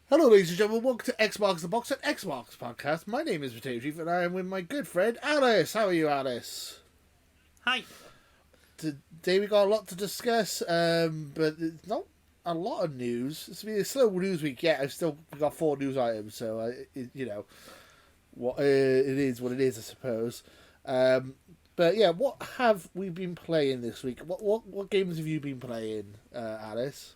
Hello, ladies and gentlemen. Welcome to X Marks the Box at X Marks Podcast. My name is Potato Chief, and I am with my good friend Alice. How are you, Alice? Hi. Today we got a lot to discuss, but it's not a lot of news. It's been a slow news week yet. I've still got 4 news items, so what it is what it is, I suppose. But yeah, what have we been playing this week? What games have you been playing, Alice?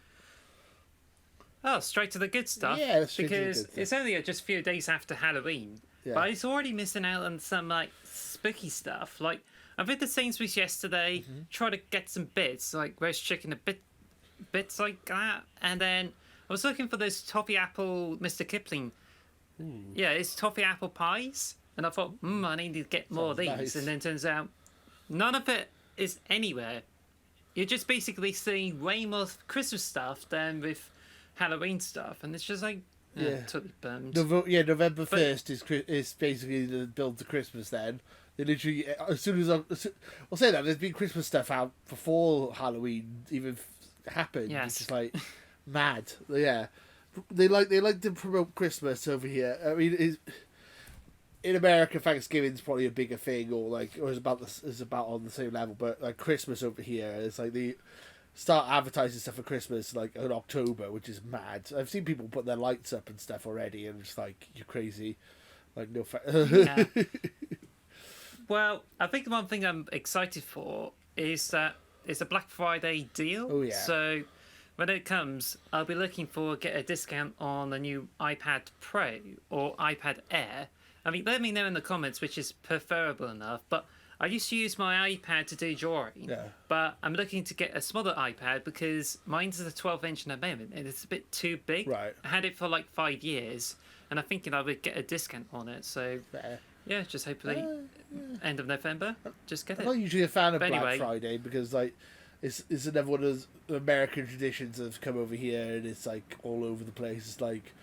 Oh, straight to the good stuff. Yeah, straight to the because good stuff. it's only just a few days after Halloween. Yeah. But I was already missing out on some spooky stuff. Like I went to Sainsbury's yesterday, tried to get some bits like roast chicken, bits like that, and then I was looking for those toffee apple Mr. Kipling. Yeah, it's toffee apple pies, and I thought, I need to get more of these. Nice. And then turns out none of it is anywhere. You're just basically seeing way more Christmas stuff than with Halloween stuff, and it's just like totally bummed. November 1st is basically the build to Christmas. Then they literally, as soon as I'll say that there's been Christmas stuff out before Halloween even happened. Yes. It's just like mad. Yeah, they like to promote Christmas over here. I mean, in America, Thanksgiving's probably a bigger thing, or is about on the same level. But like Christmas over here, it's like they start advertising stuff for Christmas like in October, which is mad. I've seen people put their lights up and stuff already, and it's like, you're crazy. Like, no Yeah. Well, I think the one thing I'm excited for is that it's a Black Friday deal. Oh, yeah. So when it comes, I'll be looking for get a discount on the new iPad Pro or iPad Air. I mean, let me know in the comments which is preferable enough, but I used to use my iPad to do drawing, but I'm looking to get a smaller iPad because mine's a 12-inch at the moment and it's a bit too big. Right. I had it for like 5 years and I'm thinking I would get a discount on it. So, yeah, just hopefully end of November, just get it. I'm not usually a fan of But Black anyway. Friday because like it's another one of those American traditions that have come over here, and it's like all over the place. It's like,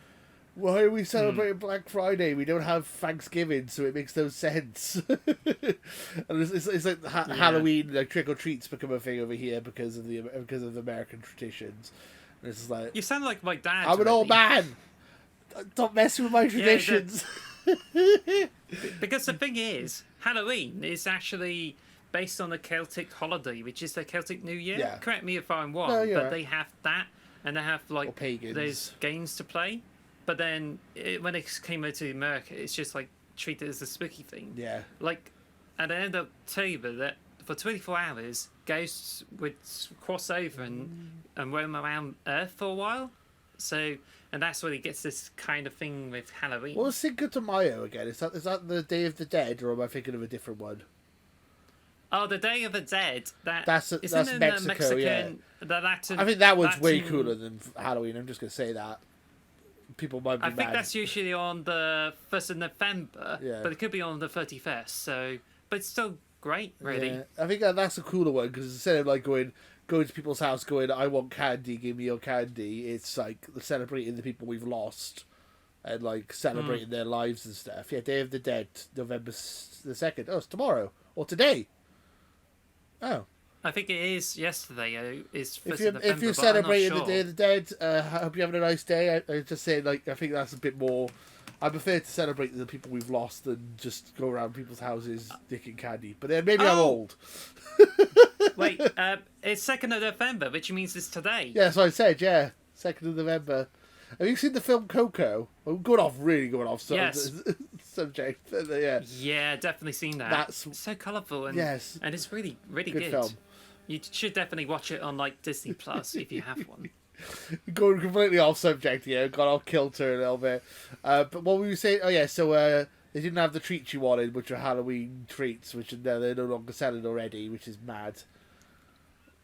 why are we celebrating Black Friday? We don't have Thanksgiving, so it makes no sense. And it's like Halloween, like trick or treats become a thing over here because of American traditions. And it's just like, You sound like my dad. I'm an old really. man. Stop messing with my traditions. Because the thing is, Halloween is actually based on the Celtic holiday, which is the Celtic New Year. Yeah. Correct me if I'm wrong, No, but you're right. they have that, and they have Or like pagans. those games to play. But then when it came over to America, it's just like treated as a spooky thing. Yeah. Like at the end of October, that for 24 hours, ghosts would cross over and roam around Earth for a while. So, and that's when it gets this kind of thing with Halloween. What was Cinco de Mayo again? Is that the Day of the Dead, or am I thinking of a different one? Oh, the Day of the Dead. That's isn't in Mexico, the Mexican. yeah. That's I think that one's that's way in- cooler than Halloween. I'm just gonna say that. People might be I mad. think that's usually on the 1st of November, Yeah. but it could be on the 31st. So, but it's still great, really. Yeah. I think that's a cooler one because instead of like going to people's house, going, I want candy, give me your candy. It's like celebrating the people we've lost, and like celebrating their lives and stuff. Yeah, Day of the Dead, November the 2nd. Oh, it's tomorrow or today. Oh. I think it is yesterday. It's 1st If of you're November, but celebrating I'm not the Day of the Dead, I hope you're having a nice day. I just say, like, I think that's a bit more. I prefer to celebrate the people we've lost than just go around people's houses dicking candy. But then maybe I'm Oh! old. Wait, it's 2nd of November, which means it's today. Yeah, so I said, yeah, 2nd of November. Have you seen the film Coco? I'm going off Yes. subject. But, yeah, Yeah, definitely seen that. That's- It's so colourful and Yes. and it's really really Good good. film. You should definitely watch it on like Disney Plus if you have one. going completely off subject here. Got off kilter a little bit. But what were you saying? Oh yeah, so they didn't have the treats you wanted, which are Halloween treats, which they're no longer selling already, which is mad.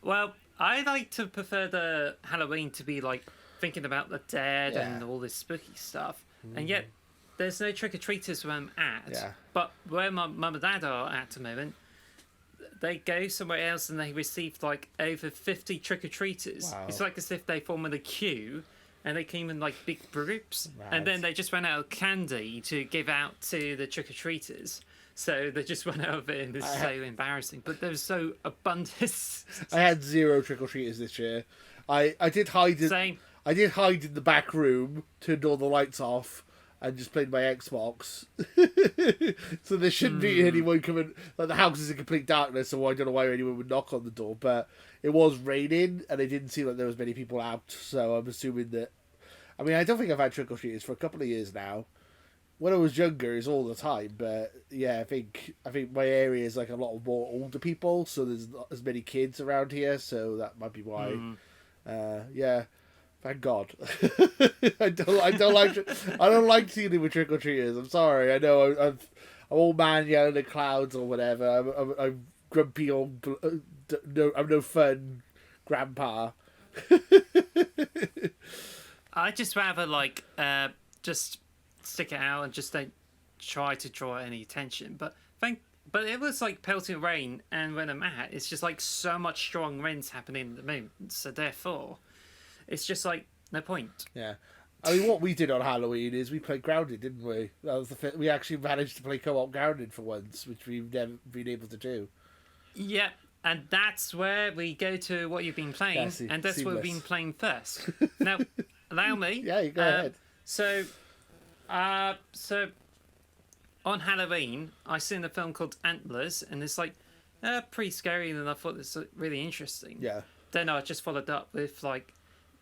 Well, I like to prefer the Halloween to be like thinking about the dead Yeah. and all this spooky stuff, and yet there's no trick or treaters where I'm at. Yeah. But where my mum and dad are at the moment, they go somewhere else and they receive like over 50 trick or treaters. Wow. It's like as if they form in a queue. And they came in like big groups, Right. and then they just ran out of candy to give out to the trick or treaters. So they just went out of it, and it's so embarrassing. But there's so abundant. I had 0 trick or treaters this year. I did hide it. Same. I did hide in the back room, turned all the lights off, and just played my Xbox. So there shouldn't be anyone coming. Like, the house is in complete darkness, so I don't know why anyone would knock on the door. But it was raining, and it didn't seem like there was many people out. So I'm assuming that. I mean, I don't think I've had trick or treaters for a couple of years now. When I was younger, it's all the time. But yeah, I think my area is like a lot more older people, so there's not as many kids around here. So that might be why. Yeah. Thank God. I don't like dealing with trick or treaters. I'm sorry. I know I'm an old man yelling at clouds or whatever. I'm grumpy old. I'm no fun, grandpa. I just rather just stick it out and just don't try to draw any attention. But it was like pelting rain, and when I'm at, it's just like so much strong winds happening at the moment. So therefore, it's just like no point. Yeah, I mean, what we did on Halloween is we played Grounded, didn't we? That was we actually managed to play co-op Grounded for once, which we've never been able to do. Yeah, and that's where we go to what you've been playing, and that's what we've been playing first. Now, allow me. Yeah, you go ahead. So on Halloween, I seen a film called Antlers, and it's like pretty scary, and I thought this was really interesting. Yeah. Then I just followed up with like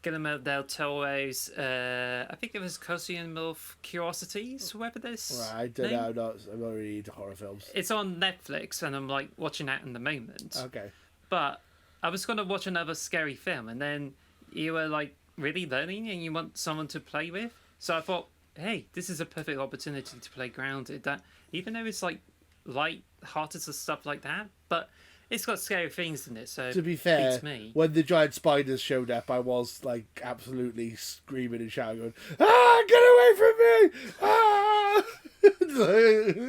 Guillermo del Toro's, I think it was Costume of Curiosities, whoever this. Right, I don't know. I'm not really into horror films. It's on Netflix, and I'm like watching that in the moment. Okay. But I was gonna watch another scary film, and then you were like really learning, and you want someone to play with. So I thought, hey, this is a perfect opportunity to play Grounded. That even though it's like light-hearted and stuff like that, but it's got scary things in it. So to be fair, me. When the giant spiders showed up, I was like absolutely screaming and shouting, going, "Ah, get away from me! Ah!"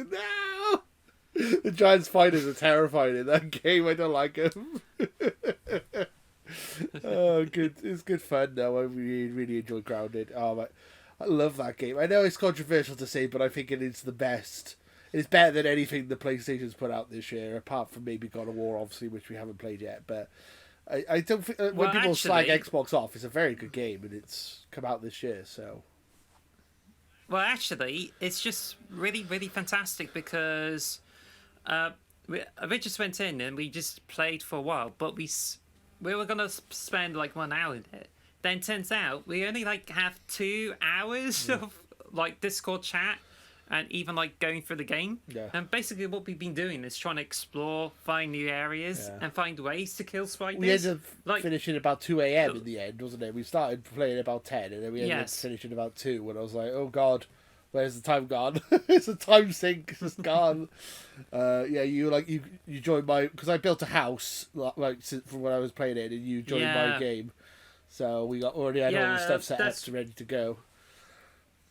No! The giant spiders are terrifying in that game. I don't like them. Oh, good! It's good fun though. I really enjoy Grounded. Oh, I love that game. I know it's controversial to say, but I think it is the best. It's better than anything the PlayStation's put out this year, apart from maybe God of War, obviously, which we haven't played yet. But I don't think when people slag Xbox off, it's a very good game, and it's come out this year. So, well, actually, it's just really, really fantastic because we just went in and we just played for a while, but we were gonna spend like 1 hour in it. Then turns out we only like have 2 hours of like Discord chat. And even like going through the game. Yeah. And basically what we've been doing is trying to explore, find new areas, and find ways to kill spiders. We ended up finishing about 2 a.m. in the end, wasn't it? We started playing about 10, and then we ended up finishing about 2, when I was like, oh God, where's the time gone? It's a time sink, it's just gone. You joined my... Because I built a house, like from when I was playing it, and you joined my game. So we already had all the stuff set up to ready to go.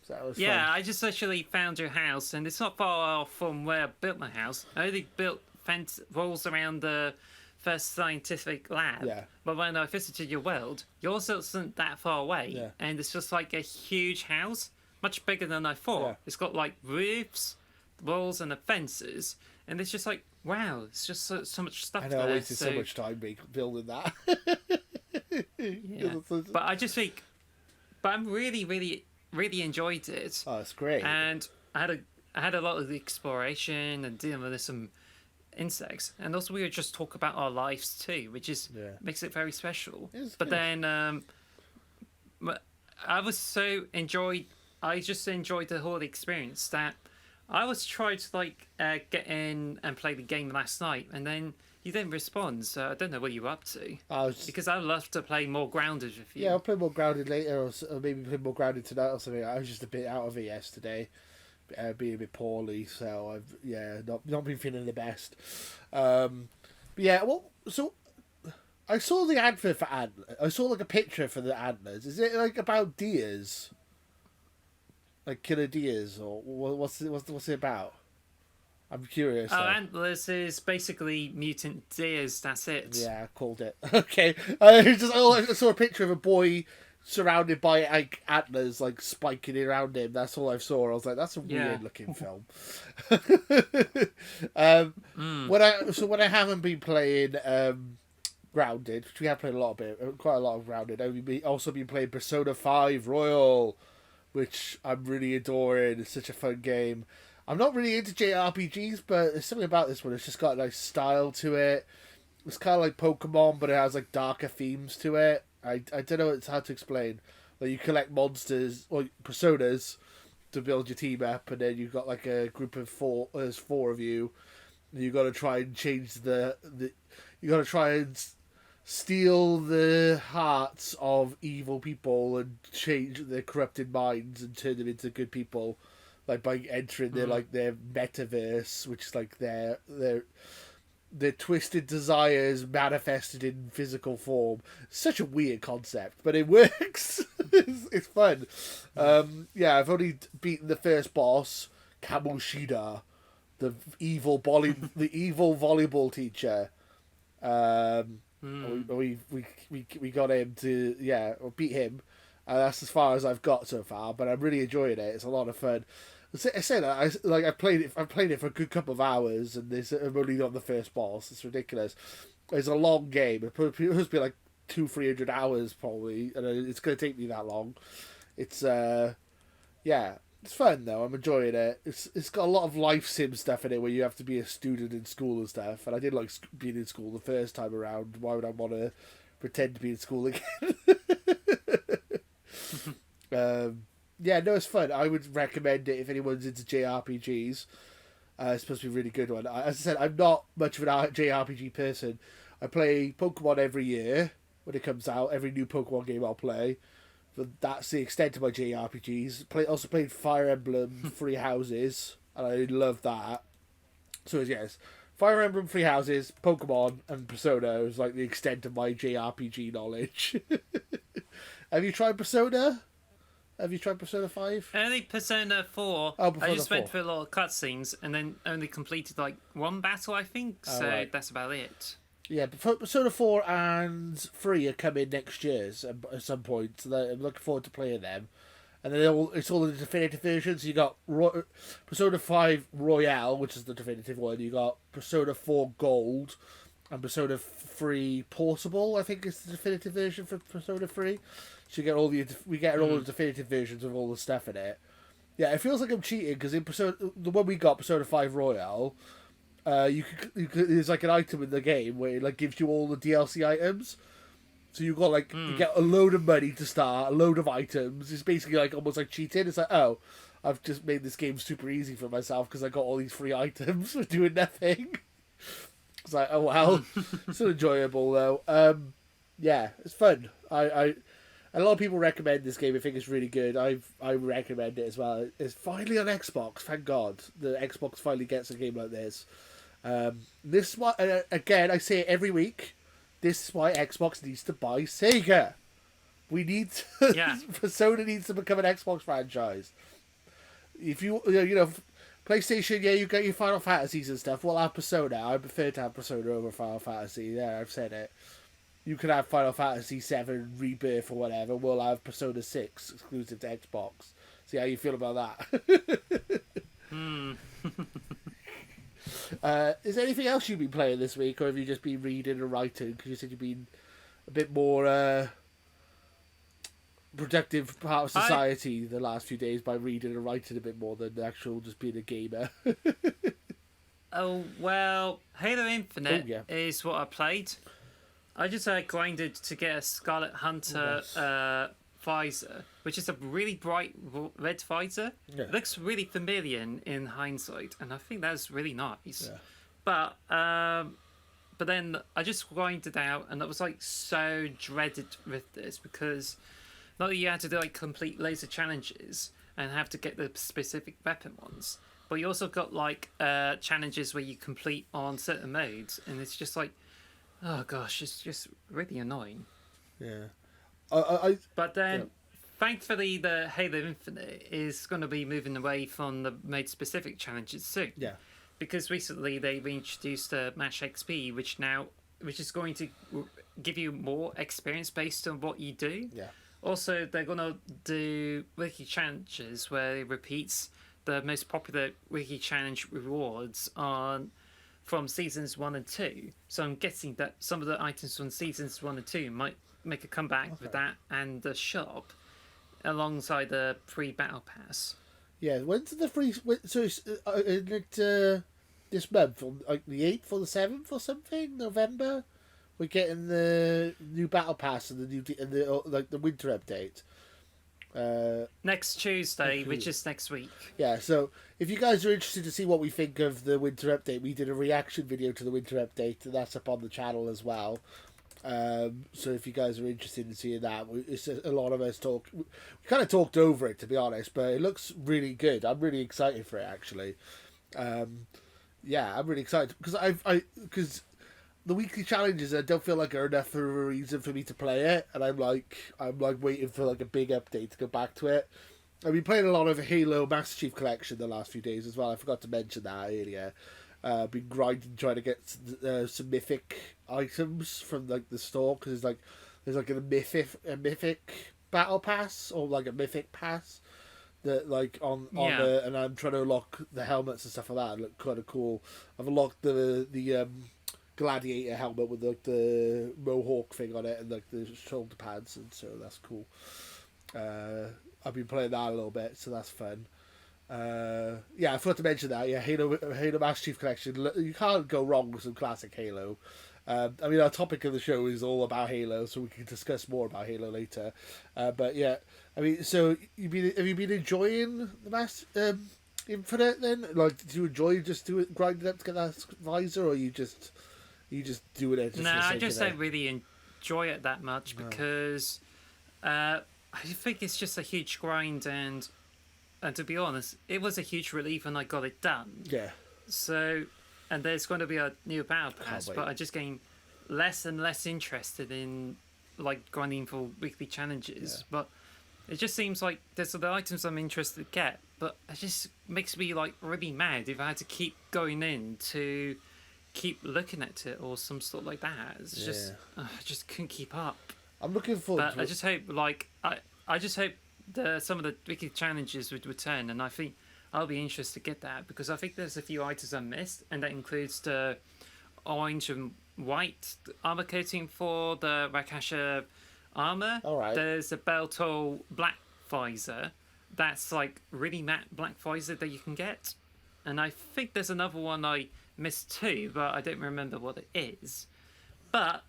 So that was fun. I just actually found your house, and it's not far off from where I built my house. I only built fence walls around the first scientific lab. Yeah. But when I visited your world, yours isn't that far away. Yeah. And it's just like a huge house, much bigger than I thought. Yeah. It's got like roofs, walls, and the fences. And it's just like, wow, it's just so much stuff there. I know, I wasted so much time building that. Yeah. But I just think, I'm really enjoyed it. Oh, it's great. And I had a lot of exploration and dealing with some insects, and also we would just talk about our lives too, which is makes it very special. But then I just enjoyed the whole experience that I was trying to get in and play the game last night, and then you didn't respond, so I don't know what you were up to. Because I'd love to play more Grounded with you. Yeah, I'll play more Grounded later, or maybe play more Grounded tonight or something. I was just a bit out of it yesterday, being a bit poorly, so I've not been feeling the best. So I saw the advert for Antlers. I saw like a picture for the Antlers. Is it like about deers? Like killer deers, or what's it about? I'm curious. Antlers is basically mutant deers. That's it. Yeah, I called it. Okay. I saw a picture of a boy surrounded by like antlers, like spiking around him. That's all I saw. I was like, that's a weird looking film. When I haven't been playing Grounded, which we have played a lot of it, quite a lot of Grounded. I've also been playing Persona 5 Royal, which I'm really adoring. It's such a fun game. I'm not really into JRPGs, but there's something about this one. It's just got a nice style to it. It's kind of like Pokemon, but it has like darker themes to it. I don't know. It's hard to explain. Like you collect monsters or personas to build your team up, and then you've got like a group of four. There's four of you. And you got to try and change the. You got to try and steal the hearts of evil people and change their corrupted minds and turn them into good people, like by entering their metaverse, which is like their twisted desires manifested in physical form. Such a weird concept, but it works. It's fun. I've only beaten the first boss, Kamoshida, the evil volleyball teacher. We got him to beat him, and that's as far as I've got so far. But I'm really enjoying it. It's a lot of fun. I say that I've played it for a good couple of hours, and I'm only on the first boss. It's ridiculous. It's a long game. It must be like 200-300 hours probably, and it's going to take me that long. It's it's fun though. I'm enjoying it. It's got a lot of life sim stuff in it where you have to be a student in school and stuff. And I did like being in school the first time around. Why would I want to pretend to be in school again? No, it's fun. I would recommend it if anyone's into JRPGs. It's supposed to be a really good one. As I said, I'm not much of an JRPG person. I play Pokemon every year when it comes out. Every new Pokemon game I'll play. But that's the extent of my JRPGs. Also played Fire Emblem Three Houses, and I love that. So yes, Fire Emblem Three Houses, Pokemon, and Persona is like the extent of my JRPG knowledge. Have you tried Persona? Have you tried Persona 5? Only Persona 4. Oh, Persona I just 4. went through a lot of cutscenes and then only completed like one battle, I think. So right. that's about it. Yeah, but Persona 4 and 3 are coming next year at some point, so I'm looking forward to playing them. And then it's all the definitive versions. You got Persona 5 Royale, which is the definitive one. You got Persona 4 Gold, and Persona 3 Portable, I think is the definitive version for Persona 3. So you get all the definitive versions of all the stuff in it. Yeah, it feels like I'm cheating because in the one we got, Persona 5 Royale, there's like an item in the game where it like gives you all the DLC items. So you got you get a load of money to start, a load of items. It's basically like almost like cheating. It's like, oh, I've just made this game super easy for myself because I got all these free items for doing nothing. It's like, oh well, still enjoyable though. Yeah, it's fun. A lot of people recommend this game. I think it's really good. I recommend it as well. It's finally on Xbox. Thank God, the Xbox finally gets a game like this. This one again. I say it every week. This is why Xbox needs to buy Sega. We need to, Persona needs to become an Xbox franchise. If you PlayStation, you get your Final Fantasies and stuff. We'll have Persona. I prefer to have Persona over Final Fantasy. There, I've said it. You can have Final Fantasy 7 Rebirth or whatever. We'll have Persona 6 exclusive to Xbox. See how you feel about that. Is there anything else you've been playing this week, or have you just been reading and writing? Because you said you've been a bit more productive part of society the last few days by reading and writing a bit more than the actual just being a gamer. Oh, well, Halo Infinite is what I played. I just grinded to get a Scarlet Hunter visor, which is a really bright red visor. Yeah. It looks really familiar in hindsight, and I think that's really nice. Yeah. But then I just grinded out, and I was like so dreaded with this because not that you had to do like complete laser challenges and have to get the specific weapon ones, but you also got like challenges where you complete on certain modes, and it's just like, oh gosh, it's just really annoying. Yeah. But then, thankfully, the Halo Infinite is going to be moving away from the mode-specific challenges soon. Yeah. Because recently they reintroduced Match XP, which is going to give you more experience based on what you do. Yeah. Also, they're going to do wiki challenges where it repeats the most popular wiki challenge rewards on from seasons 1 and 2. So I'm guessing that some of the items from seasons 1 and 2 might make a comeback with that and the shop alongside the free battle pass. Yeah, when's the free? So it's this month, on like the 8th or the 7th or something, November. We're getting the new battle pass and the winter update. Next Tuesday, which is next week. Yeah, so if you guys are interested to see what we think of the winter update, we did a reaction video to the winter update, and that's up on the channel as well. So if you guys are interested in seeing that, it's a lot of us we kind of talked over it, to be honest, but it looks really good. I'm really excited for it, actually. Yeah, I'm really excited because the weekly challenges, I don't feel like are enough for a reason for me to play it, and I'm like waiting for like a big update to go back to it. I've been playing a lot of Halo Master Chief Collection the last few days as well. I forgot to mention that earlier. Been grinding trying to get some mythic items from like the store, because there's like a mythic battle pass, or like a mythic pass that like on and I'm trying to unlock the helmets and stuff like that. It look kind of cool. I've unlocked the gladiator helmet with like the mohawk thing on it and like the shoulder pads, and so that's cool. I've been playing that a little bit, so that's fun. Yeah, I forgot to mention that. Yeah, Halo Master Chief Collection. You can't go wrong with some classic Halo. I mean, our topic of the show is all about Halo, so we can discuss more about Halo later. But yeah, I mean, so have you been enjoying the Infinite then? Like, did you enjoy just grinding up to get that visor, or you just doing it? No, I just don't really enjoy it that much because I think it's just a huge grind, and to be honest, it was a huge relief when I got it done. Yeah. So, and there's going to be a new battle pass, but I'm just getting less and less interested in like grinding for weekly challenges. Yeah. But it just seems like there's other items I'm interested to get, but it just makes me like really mad if I had to keep going in to keep looking at it or some sort like that. It's just I just couldn't keep up. I'm looking forward to it. I just hope I just hope some of the weekly challenges would return, and I think I'll be interested to get that, because I think there's a few items I missed, and that includes the orange and white armor coating for the Rakasha armor. All right. There's a Beltol black visor. That's like really matte black visor that you can get, and I think there's another one I missed too, but I don't remember what it is. But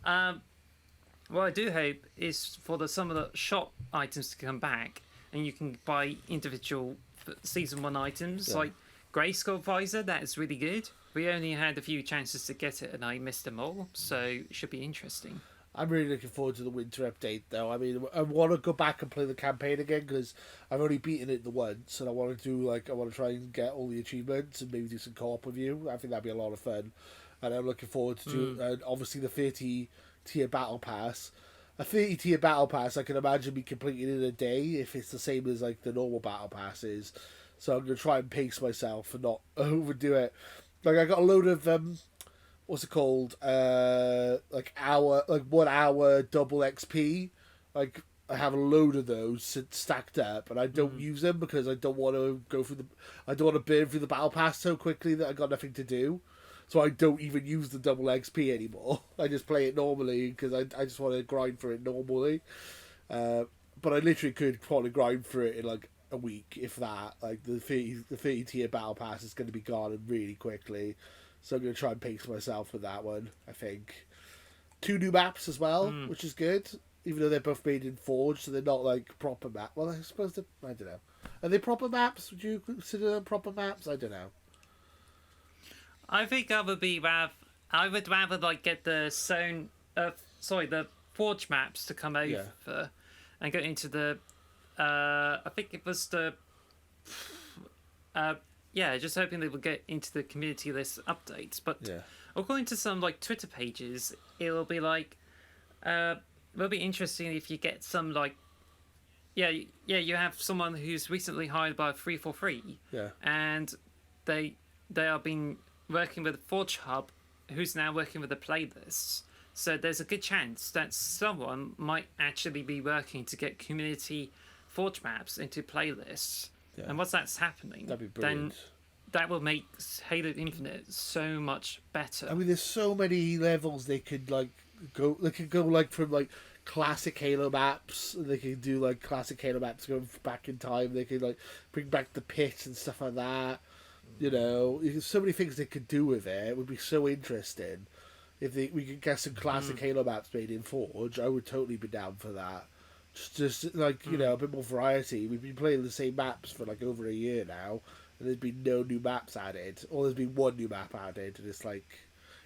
what I do hope is for some of the shop items to come back, and you can buy individual season 1 items, like Grayskull visor. That is really good. We only had a few chances to get it, and I missed them all, so it should be interesting. I'm really looking forward to the winter update, though. I mean, I want to go back and play the campaign again, because I've only beaten it the once, and I want to try and get all the achievements and maybe do some co-op with you. I think that'd be a lot of fun, and I'm looking forward to obviously the 30-tier battle pass. A 30-tier battle pass, I can imagine me completing in a day if it's the same as like the normal battle passes. So I'm gonna try and pace myself and not overdo it. Like, I got a load of what's it called? Like 1 hour double XP. Like, I have a load of those stacked up, and I don't use them because I don't want to I don't want to burn through the battle pass so quickly that I got nothing to do. So I don't even use the double XP anymore. I just play it normally because I just want to grind for it normally. But I literally could probably grind for it in like a week, if that. Like, the 30 tier battle pass is going to be gone really quickly. So I'm going to try and pace myself with that one, I think. 2 new maps as well, which is good. Even though they're both made in Forge, so they're not like proper maps. Well, I suppose I don't know. Are they proper maps? Would you consider them proper maps? I don't know. I think I would rather like get the the Forge maps to come over and go into the I think it was the just hoping they would get into the community list updates. But according to some like Twitter pages, it'll be like it'll be interesting if you get some like you have someone who's recently hired by 343 and they have been working with Forge Hub, who's now working with the playlists. So there's a good chance that someone might actually be working to get community Forge maps into playlists. Yeah. And once that's happening, that'd be brilliant. that will make Halo Infinite so much better. I mean, there's so many levels they could like go. They could go like from like classic Halo maps. They could do like classic Halo maps going back in time. They could like bring back the pit and stuff like that. You know, there's so many things they could do with it. It would be so interesting if we could get some classic Halo maps made in Forge. I would totally be down for that. Just like you know, a bit more variety. We've been playing the same maps for like over a year now, and there's been no new maps added, or there's been one new map added, and it's like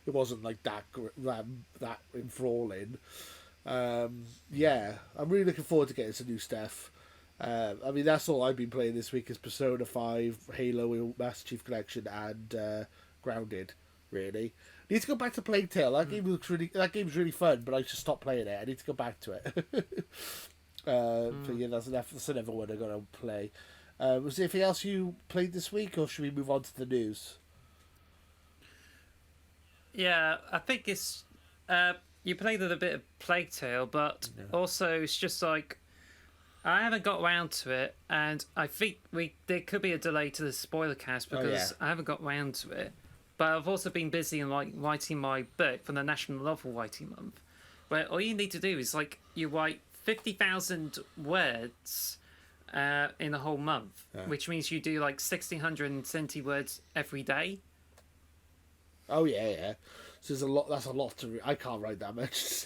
it wasn't like that enthralling. Yeah, I'm really looking forward to getting some new stuff. I mean, that's all I've been playing this week is Persona 5, Halo Master Chief Collection, and Grounded. Really, need to go back to Plague Tale. That game's really fun, but I should stop playing it. I need to go back to it. So yeah, that's another one I'm gonna play. Was there anything else you played this week, or should we move on to the news? Yeah, I think it's you played a bit of Plague Tale, but also it's just like I haven't got around to it, and I think there could be a delay to the spoiler cast because I haven't got around to it. But I've also been busy in like writing my book for the National Novel Writing Month, where all you need to do is like you write 50,000 words in a whole month, which means you do like 1,670 words every day. Oh yeah. So there's a lot. That's a lot to read. I can't write that much.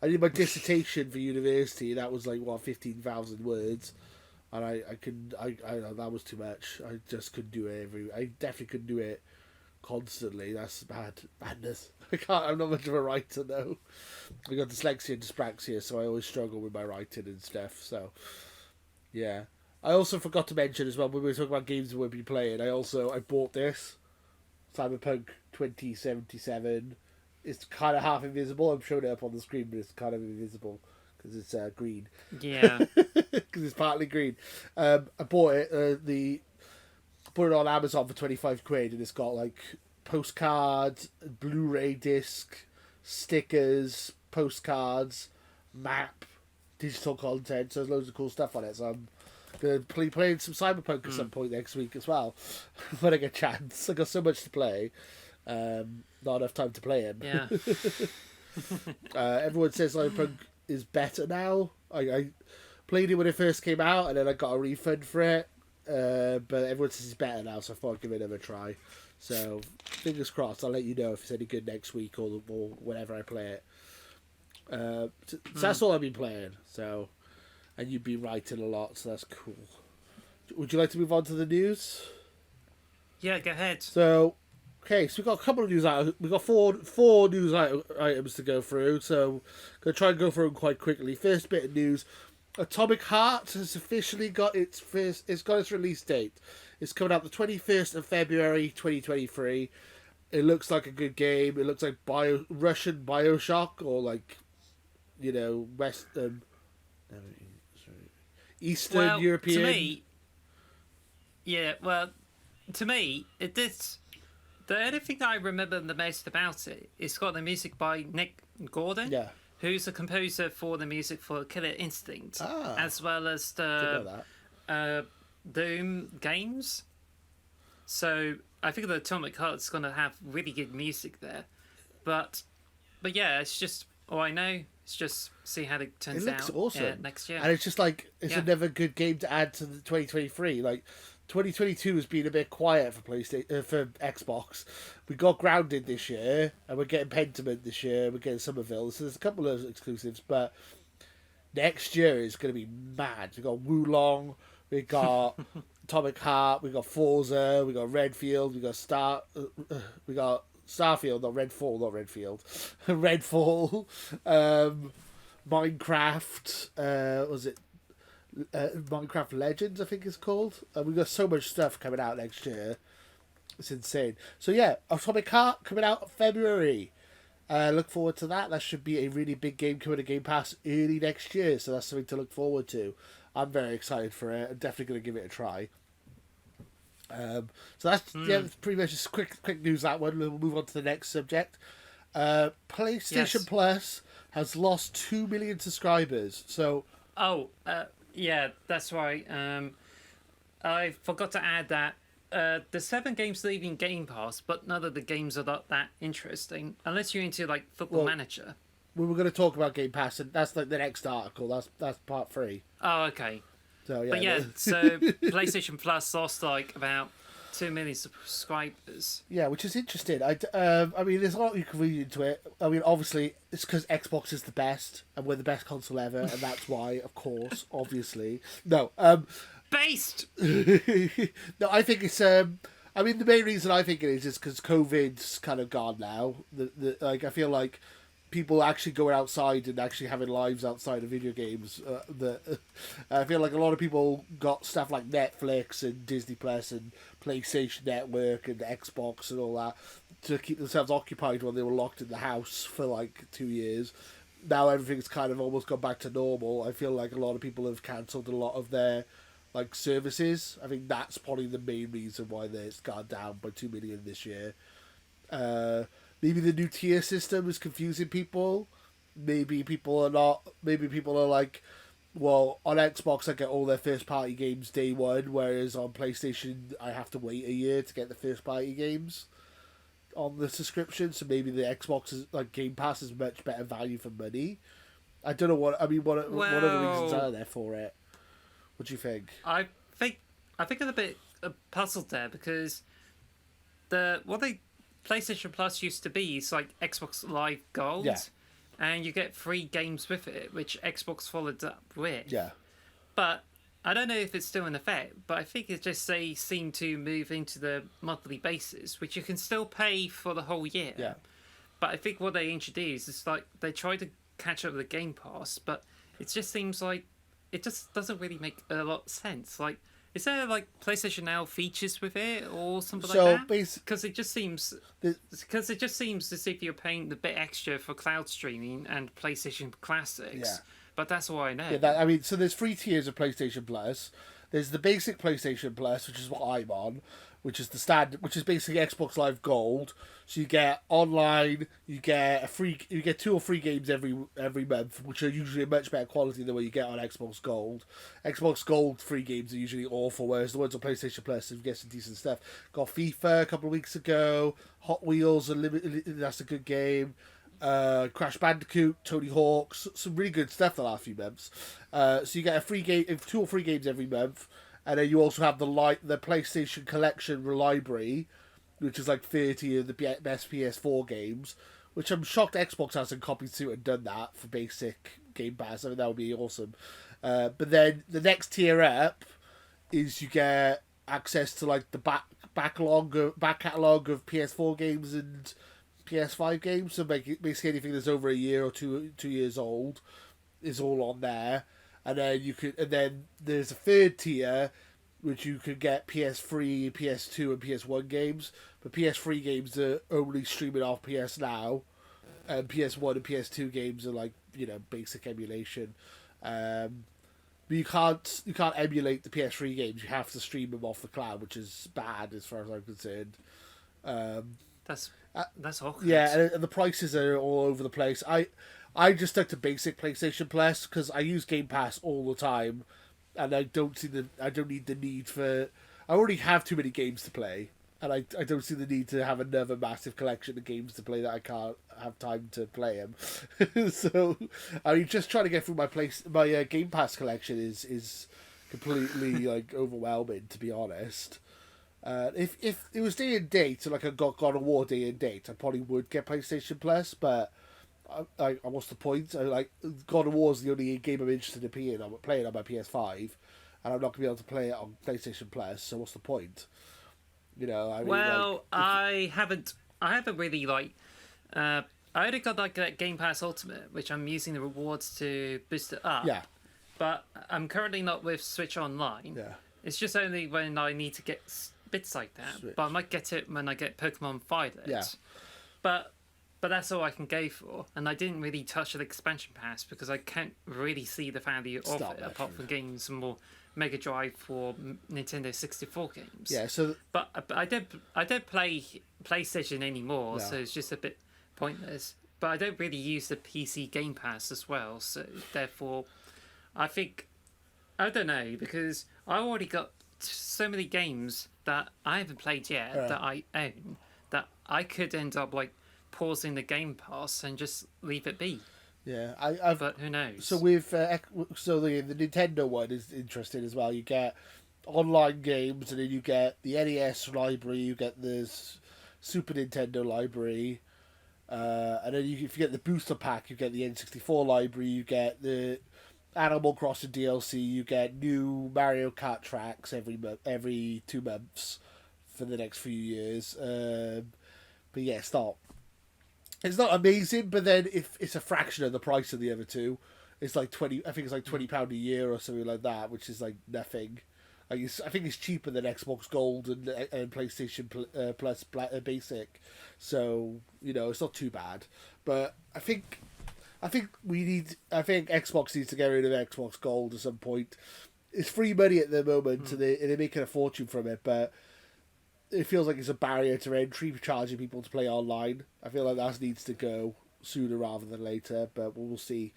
I did my dissertation for university. That was like 15,000 words, and I that was too much. I just couldn't do it I definitely couldn't do it constantly. That's madness. I'm not much of a writer though. I got dyslexia and dyspraxia, so I always struggle with my writing and stuff. So yeah. I also forgot to mention as well when we were talking about games we've been playing. I bought this Cyberpunk 2077. It's kind of half invisible. I'm showing it up on the screen, but it's kind of invisible because it's green. Yeah, because it's partly green. I bought it. Put it on Amazon for 25 quid, and it's got like postcards, Blu-ray disc, stickers, postcards, map, digital content. So there's loads of cool stuff on it. So I'm gonna be playing some Cyberpunk at some point next week as well when I get a chance. I got so much to play, not enough time to play him. yeah. Everyone says Cyberpunk is better now. I played it when it first came out, and then I got a refund for it. But everyone says it's better now, so I thought I'd give it another try. So fingers crossed. I'll let you know if it's any good next week or whenever I play it. So that's all I've been playing. So, and you've been writing a lot, so that's cool. Would you like to move on to the news? Yeah, go ahead. So, okay, so we've got a couple of news items. We've got four news items to go through. So, I'm going to try and go through them quite quickly. First bit of news. Atomic Heart has officially got its release date. It's coming out the 21st of February 2023. It looks like a good game. It looks like Russian BioShock or like, you know, Eastern European. To me, to me, the only thing that I remember the most about it, it's got the music by Nick Gordon. Yeah. Who's the composer for the music for Killer Instinct, as well as the Doom games. So I think the Atomic Heart's going to have really good music there. But yeah, it's just all I know. It's just see how it turns out. It looks awesome next year. and it's just like another good game to add to the 2023. Like 2022 has been a bit quiet for PlayStation, for Xbox. We got Grounded this year, and we're getting Pentiment this year. We're getting Somerville. So there's a couple of exclusives, but next year is going to be mad. We got Wulong, we got Atomic Heart, we got Forza, we got Redfield, we got Starfield, not Redfield, Redfall, Minecraft. Was it? Minecraft Legends, I think it's called. We've got so much stuff coming out next year. It's insane. So yeah, Atomic Heart coming out February. Look forward to that. That should be a really big game coming to Game Pass early next year. So that's something to look forward to. I'm very excited for it. I'm definitely going to give it a try. So that's that's pretty much just quick news. That one. We'll move on to the next subject. PlayStation Plus has lost 2 million subscribers. So. Yeah, that's right. I forgot to add that there's 7 games leaving Game Pass, but none of the games are that interesting unless you're into like Football Manager. We were going to talk about Game Pass, and that's like the next article. That's part 3. Oh, okay. So yeah, But yeah, so PlayStation Plus lost like about 2 million subscribers. yeah, which is interesting. I mean, there's a lot you can read into it. I mean, obviously, it's because Xbox is the best, and we're the best console ever, and that's why, of course, obviously. No, Based. no, I think it's. I mean, the main reason I think it is because COVID's kind of gone now. Like, I feel like people actually going outside and actually having lives outside of video games. I feel like a lot of people got stuff like Netflix and Disney Plus and PlayStation Network and Xbox and all that to keep themselves occupied when they were locked in the house for like 2 years. Now everything's kind of almost gone back to normal. I feel like a lot of people have cancelled a lot of their like services. I think that's probably the main reason why it's gone down by 2 million this year. Maybe the new tier system is confusing people. Maybe people are like, well, on Xbox I get all their first party games day one, whereas on PlayStation I have to wait a year to get the first party games on the subscription. So maybe the Xbox is like Game Pass is much better value for money. I don't know what are the reasons are there for it? What do you think? I think I'm a bit puzzled there because PlayStation Plus used to be is like Xbox Live Gold, and you get free games with it, which Xbox followed up with. Yeah. But I don't know if it's still in effect, but I think it's just they seem to move into the monthly basis, which you can still pay for the whole year. Yeah. But I think what they introduced is like they try to catch up with the Game Pass, but it just seems like it just doesn't really make a lot of sense. Like, is there like PlayStation Now features with it or something like that? Because it just seems as if you're paying the bit extra for cloud streaming and PlayStation Classics. Yeah. But that's all I know. Yeah, so there's 3 tiers of PlayStation Plus. There's the basic PlayStation Plus, which is what I'm on, which is the standard, which is basically Xbox Live Gold. So you get online, you get 2 or 3 games every month, which are usually much better quality than what you get on Xbox Gold. Xbox Gold 3 games are usually awful, whereas the ones on PlayStation Plus, you get some decent stuff. Got FIFA a couple of weeks ago, Hot Wheels Unlimited, that's a good game. Crash Bandicoot, Tony Hawk's, some really good stuff the last few months. So you get a free game, 2 or 3 games every month, and then you also have the PlayStation Collection Library, which is like 30 of the best PS4 games, which I'm shocked Xbox hasn't copied suit and done that for basic Game Pass. I mean, that would be awesome. But then the next tier up is you get access to like the back catalogue of PS4 games and PS5 games. So basically anything that's over a year or 2 years old is all on there. And then there's a third tier which you could get PS3, PS2 and PS1 games. But PS3 games are only streaming off PS Now, and PS1 and PS2 games are like, basic emulation. But you can't emulate the PS3 games. You have to stream them off the cloud, which is bad as far as I'm concerned. That's awkward. Yeah, and the prices are all over the place. I just stuck to basic PlayStation Plus because I use Game Pass all the time, and I don't need the need for. I already have too many games to play, and I don't see the need to have another massive collection of games to play that I can't have time to play them. So, I mean, just trying to get through my Game Pass collection is completely like overwhelming, to be honest. If it was day and date, like a God of War day and date, I probably would get PlayStation Plus, but what's the point? God of War is the only game I'm interested in playing on my PS5, and I'm not going to be able to play it on PlayStation Plus, so what's the point? I haven't really I already got that Game Pass Ultimate, which I'm using the rewards to boost it up. Yeah. But I'm currently not with Switch Online. Yeah. It's just only when I need to get bits like that. Switch. But I might get it when I get Pokemon Violet. Yeah. But that's all I can go for. And I didn't really touch the expansion pass because I can't really see the value of it, apart from getting some more Mega Drive for Nintendo 64 games. Yeah, so... But I don't play PlayStation anymore, so it's just a bit pointless. But I don't really use the PC Game Pass as well, so therefore I think... I don't know, because I already got so many games that I haven't played yet that I own that I could end up like pausing the Game Pass and just leave it be. Yeah, I've But who knows? so with the Nintendo one is interesting as well. You get online games, and then you get the NES library, you get the Super Nintendo library, and then if you get the booster pack, you get the N64 library, you get the Animal Crossing DLC, you get new Mario Kart tracks every 2 months for the next few years. But yeah, it's not amazing, but then if it's a fraction of the price of the other two, it's like 20. I think it's like £20 a year or something like that, which is like nothing. I think it's cheaper than Xbox Gold and PlayStation Plus Basic, so it's not too bad. But I think Xbox needs to get rid of Xbox Gold at some point. It's free money at the moment, and they're making a fortune from it, but it feels like it's a barrier to entry for charging people to play online. I feel like that needs to go sooner rather than later, but we'll see.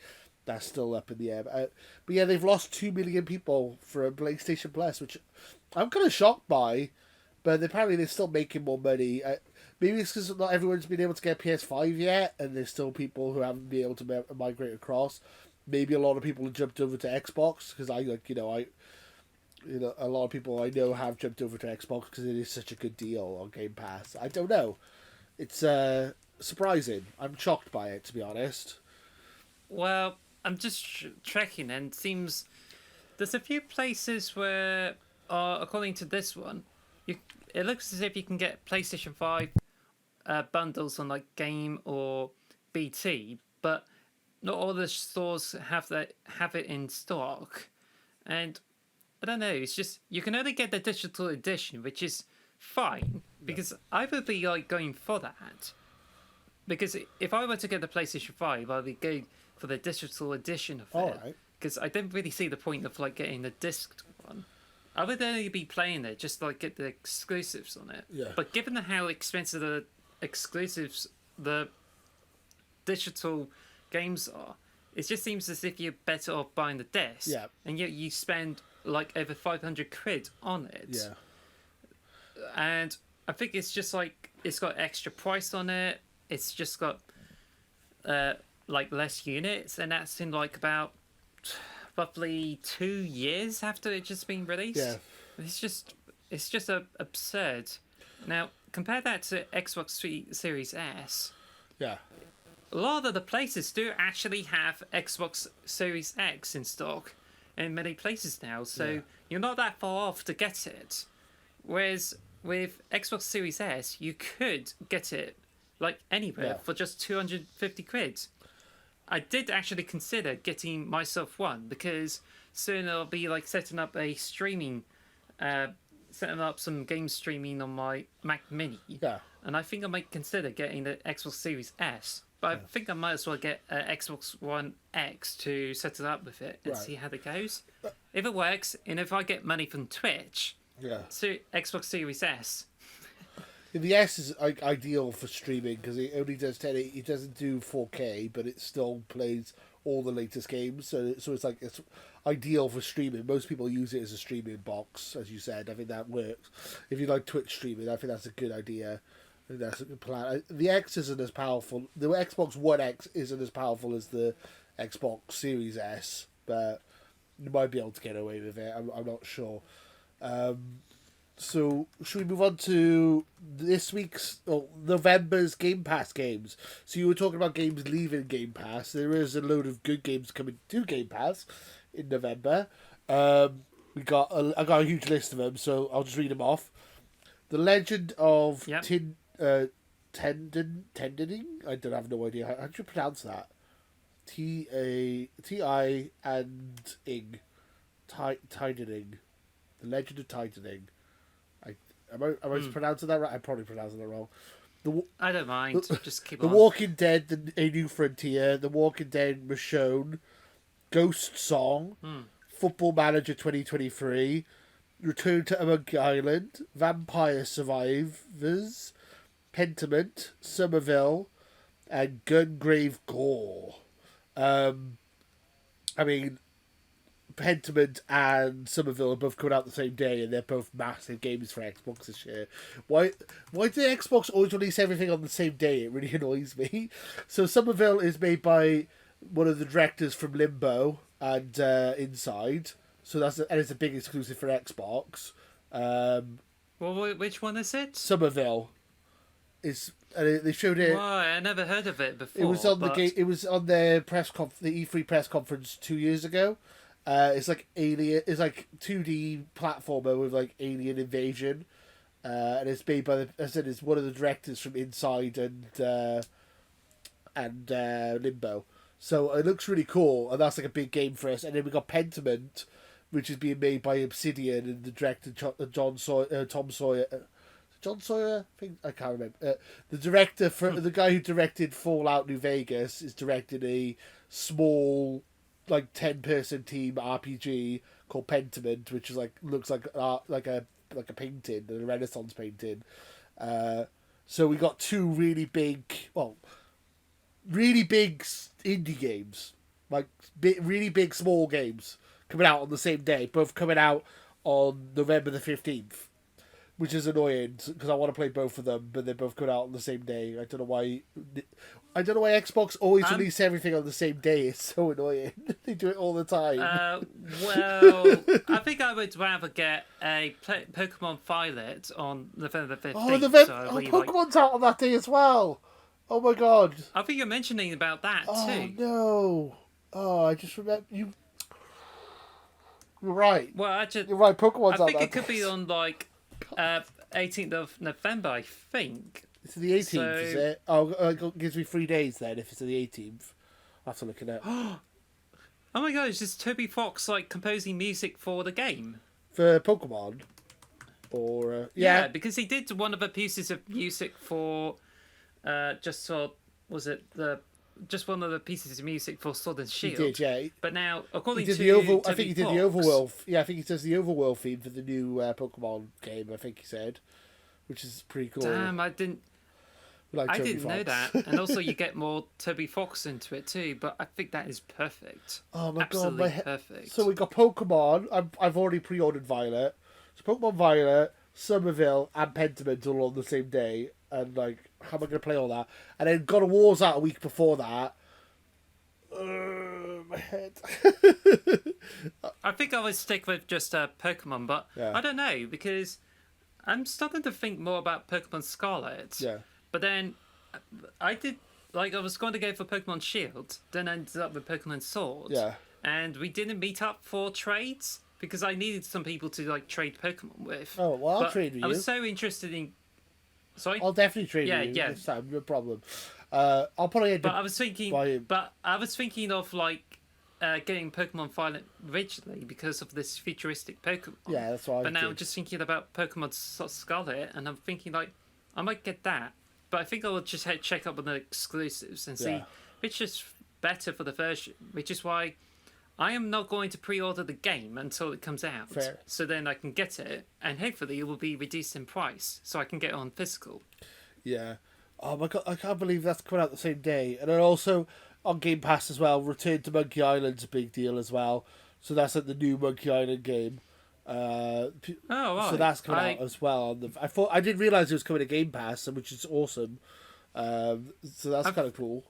That's still up in the air. But yeah, they've lost 2 million people for PlayStation Plus, which I'm kind of shocked by, but apparently they're still making more money. Maybe it's because not everyone's been able to get PS5 yet, and there's still people who haven't been able to migrate across. Maybe a lot of people have jumped over to Xbox, because a lot of people I know have jumped over to Xbox because it is such a good deal on Game Pass. I don't know. It's surprising. I'm shocked by it, to be honest. Well, I'm just checking, and it seems there's a few places where, according to this one, it looks as if you can get PlayStation 5 bundles on like Game or BT, but not all the stores have it in stock, and I don't know. It's just you can only get the digital edition, which is fine because I would be like going for that. Because if I were to get the PlayStation 5, I'd be going for the digital edition of it. Because I don't really see the point of like getting the disc one. I would only be playing it just to like get the exclusives on it. Yeah. But given how expensive the exclusives, the digital games are, it just seems as if you're better off buying the disc. Yeah. And yet you spend like over 500 quid on it. Yeah. And I think it's just like it's got extra price on it. It's just got like less units, and that's in like about roughly 2 years after it just been released. Yeah. It's just absurd. Now compare that to Xbox Series S. Yeah. A lot of the places do actually have Xbox Series X in stock in many places now, so you're not that far off to get it. Whereas with Xbox Series S, you could get it like anywhere for just 250 quid. I did actually consider getting myself one because soon I'll be like setting up some game streaming on my Mac Mini. Yeah. And I think I might consider getting the Xbox Series S. But I think I might as well get Xbox One X to set it up with it and see how that goes. If it works, and if I get money from Twitch, so Xbox Series S. The S is ideal for streaming because it only does 1080. It doesn't do 4K, but it still plays all the latest games. So it's like it's ideal for streaming. Most people use it as a streaming box, as you said. I think that works. If you like Twitch streaming, I think that's a good idea. I think that's a good plan. The X isn't as powerful. The Xbox One X isn't as powerful as the Xbox Series S, but you might be able to get away with it. I'm not sure. So, should we move on to this week's, November's Game Pass games? So, you were talking about games leaving Game Pass. There is a load of good games coming to Game Pass in November. I got a huge list of them, so I'll just read them off. The Legend of Tendening? I don't have no idea. How do you pronounce that? T-I and ing. Tidening. The Legend of Tidening. Am I pronouncing that right? I'm probably pronouncing it wrong. I don't mind. Just keep on. The Walking Dead, A New Frontier, The Walking Dead, Michonne, Ghost Song, Football Manager 2023, Return to Monkey Island, Vampire Survivors, Pentiment, Somerville, and Gungrave Gore. I mean, Pentiment and Somerville are both coming out the same day, and they're both massive games for Xbox this year. Why do Xbox always release everything on the same day? It really annoys me. So Somerville is made by one of the directors from Limbo and Inside. So and it's a big exclusive for Xbox. Well, which one is it? Somerville is, and they showed it. Well, I never heard of it before. It was on It was on their the E3 press conference 2 years ago. It's like Alien. It's like 2D platformer with like alien invasion, and it's made by it's one of the directors from Inside and Limbo. So it looks really cool, and that's like a big game for us. And then we got Pentiment, which is being made by Obsidian, and the director Tom Sawyer. John Sawyer, I can't remember. The director the guy who directed Fallout New Vegas is directing a small, like 10-person team RPG called Pentiment, which is looks like a painting, a Renaissance painting. So we got two really big indie games, like really big small games coming out on the same day, both coming out on November the 15th, which is annoying because I want to play both of them, but they're both coming out on the same day. I don't know why Xbox always release everything on the same day. It's so annoying. They do it all the time. Well, I think I would rather get a Pokemon Violet on November 15th. Pokemon's out on that day as well. Oh my god. I think you're mentioning about that too. No. Oh, I just remember you. You're right. Well, you're right. Pokemon's out. I think it could be on 18th of November. I think it's the 18th, is it? Oh, it gives me 3 days then if it's the 18th. I'll have to look it up. Oh my god! Is this Toby Fox composing music for the game for Pokemon? Or yeah, because he did one of the pieces of music for. Just one of the pieces of music for Sword and Shield. He did, yeah. But now, according to I think he did the Overworld. Yeah, I think he does the Overworld theme for the new Pokemon game. I think he said, which is pretty cool. Damn, I didn't know that. And also, you get more Toby Fox into it too. But I think that is perfect. Oh my Absolutely god, perfect. So we got Pokemon. I've already pre-ordered Violet. So Pokemon Violet, Somerville, and Pentiment all on the same day. And how am I going to play all that? And then God of War's out a week before that. My head. I think I would stick with just Pokemon, but I don't know because I'm starting to think more about Pokemon Scarlet. Yeah. But then I was going to go for Pokemon Shield, then I ended up with Pokemon Sword. Yeah. And we didn't meet up for trades because I needed some people to trade Pokemon with. Oh well, I'll trade with you. I was so interested in. Sorry? I'll definitely trade with you this time. No problem. I'll probably. But I was thinking. Of getting Pokemon Violet originally because of this futuristic Pokemon. Yeah, that's what. But now I'm just thinking about Pokemon Scarlet, and I'm thinking I might get that. But I think I'll just check up on the exclusives and see which is better for the version. Which is why I am not going to pre-order the game until it comes out. Fair. So then I can get it, and hopefully it will be reduced in price, so I can get it on physical. Yeah. Oh my god, I can't believe that's coming out the same day. And then also on Game Pass as well, Return to Monkey Island's a big deal as well. So that's the new Monkey Island game. Right. So that's coming out as well. I didn't realise it was coming to Game Pass, which is awesome. So that's kind of cool.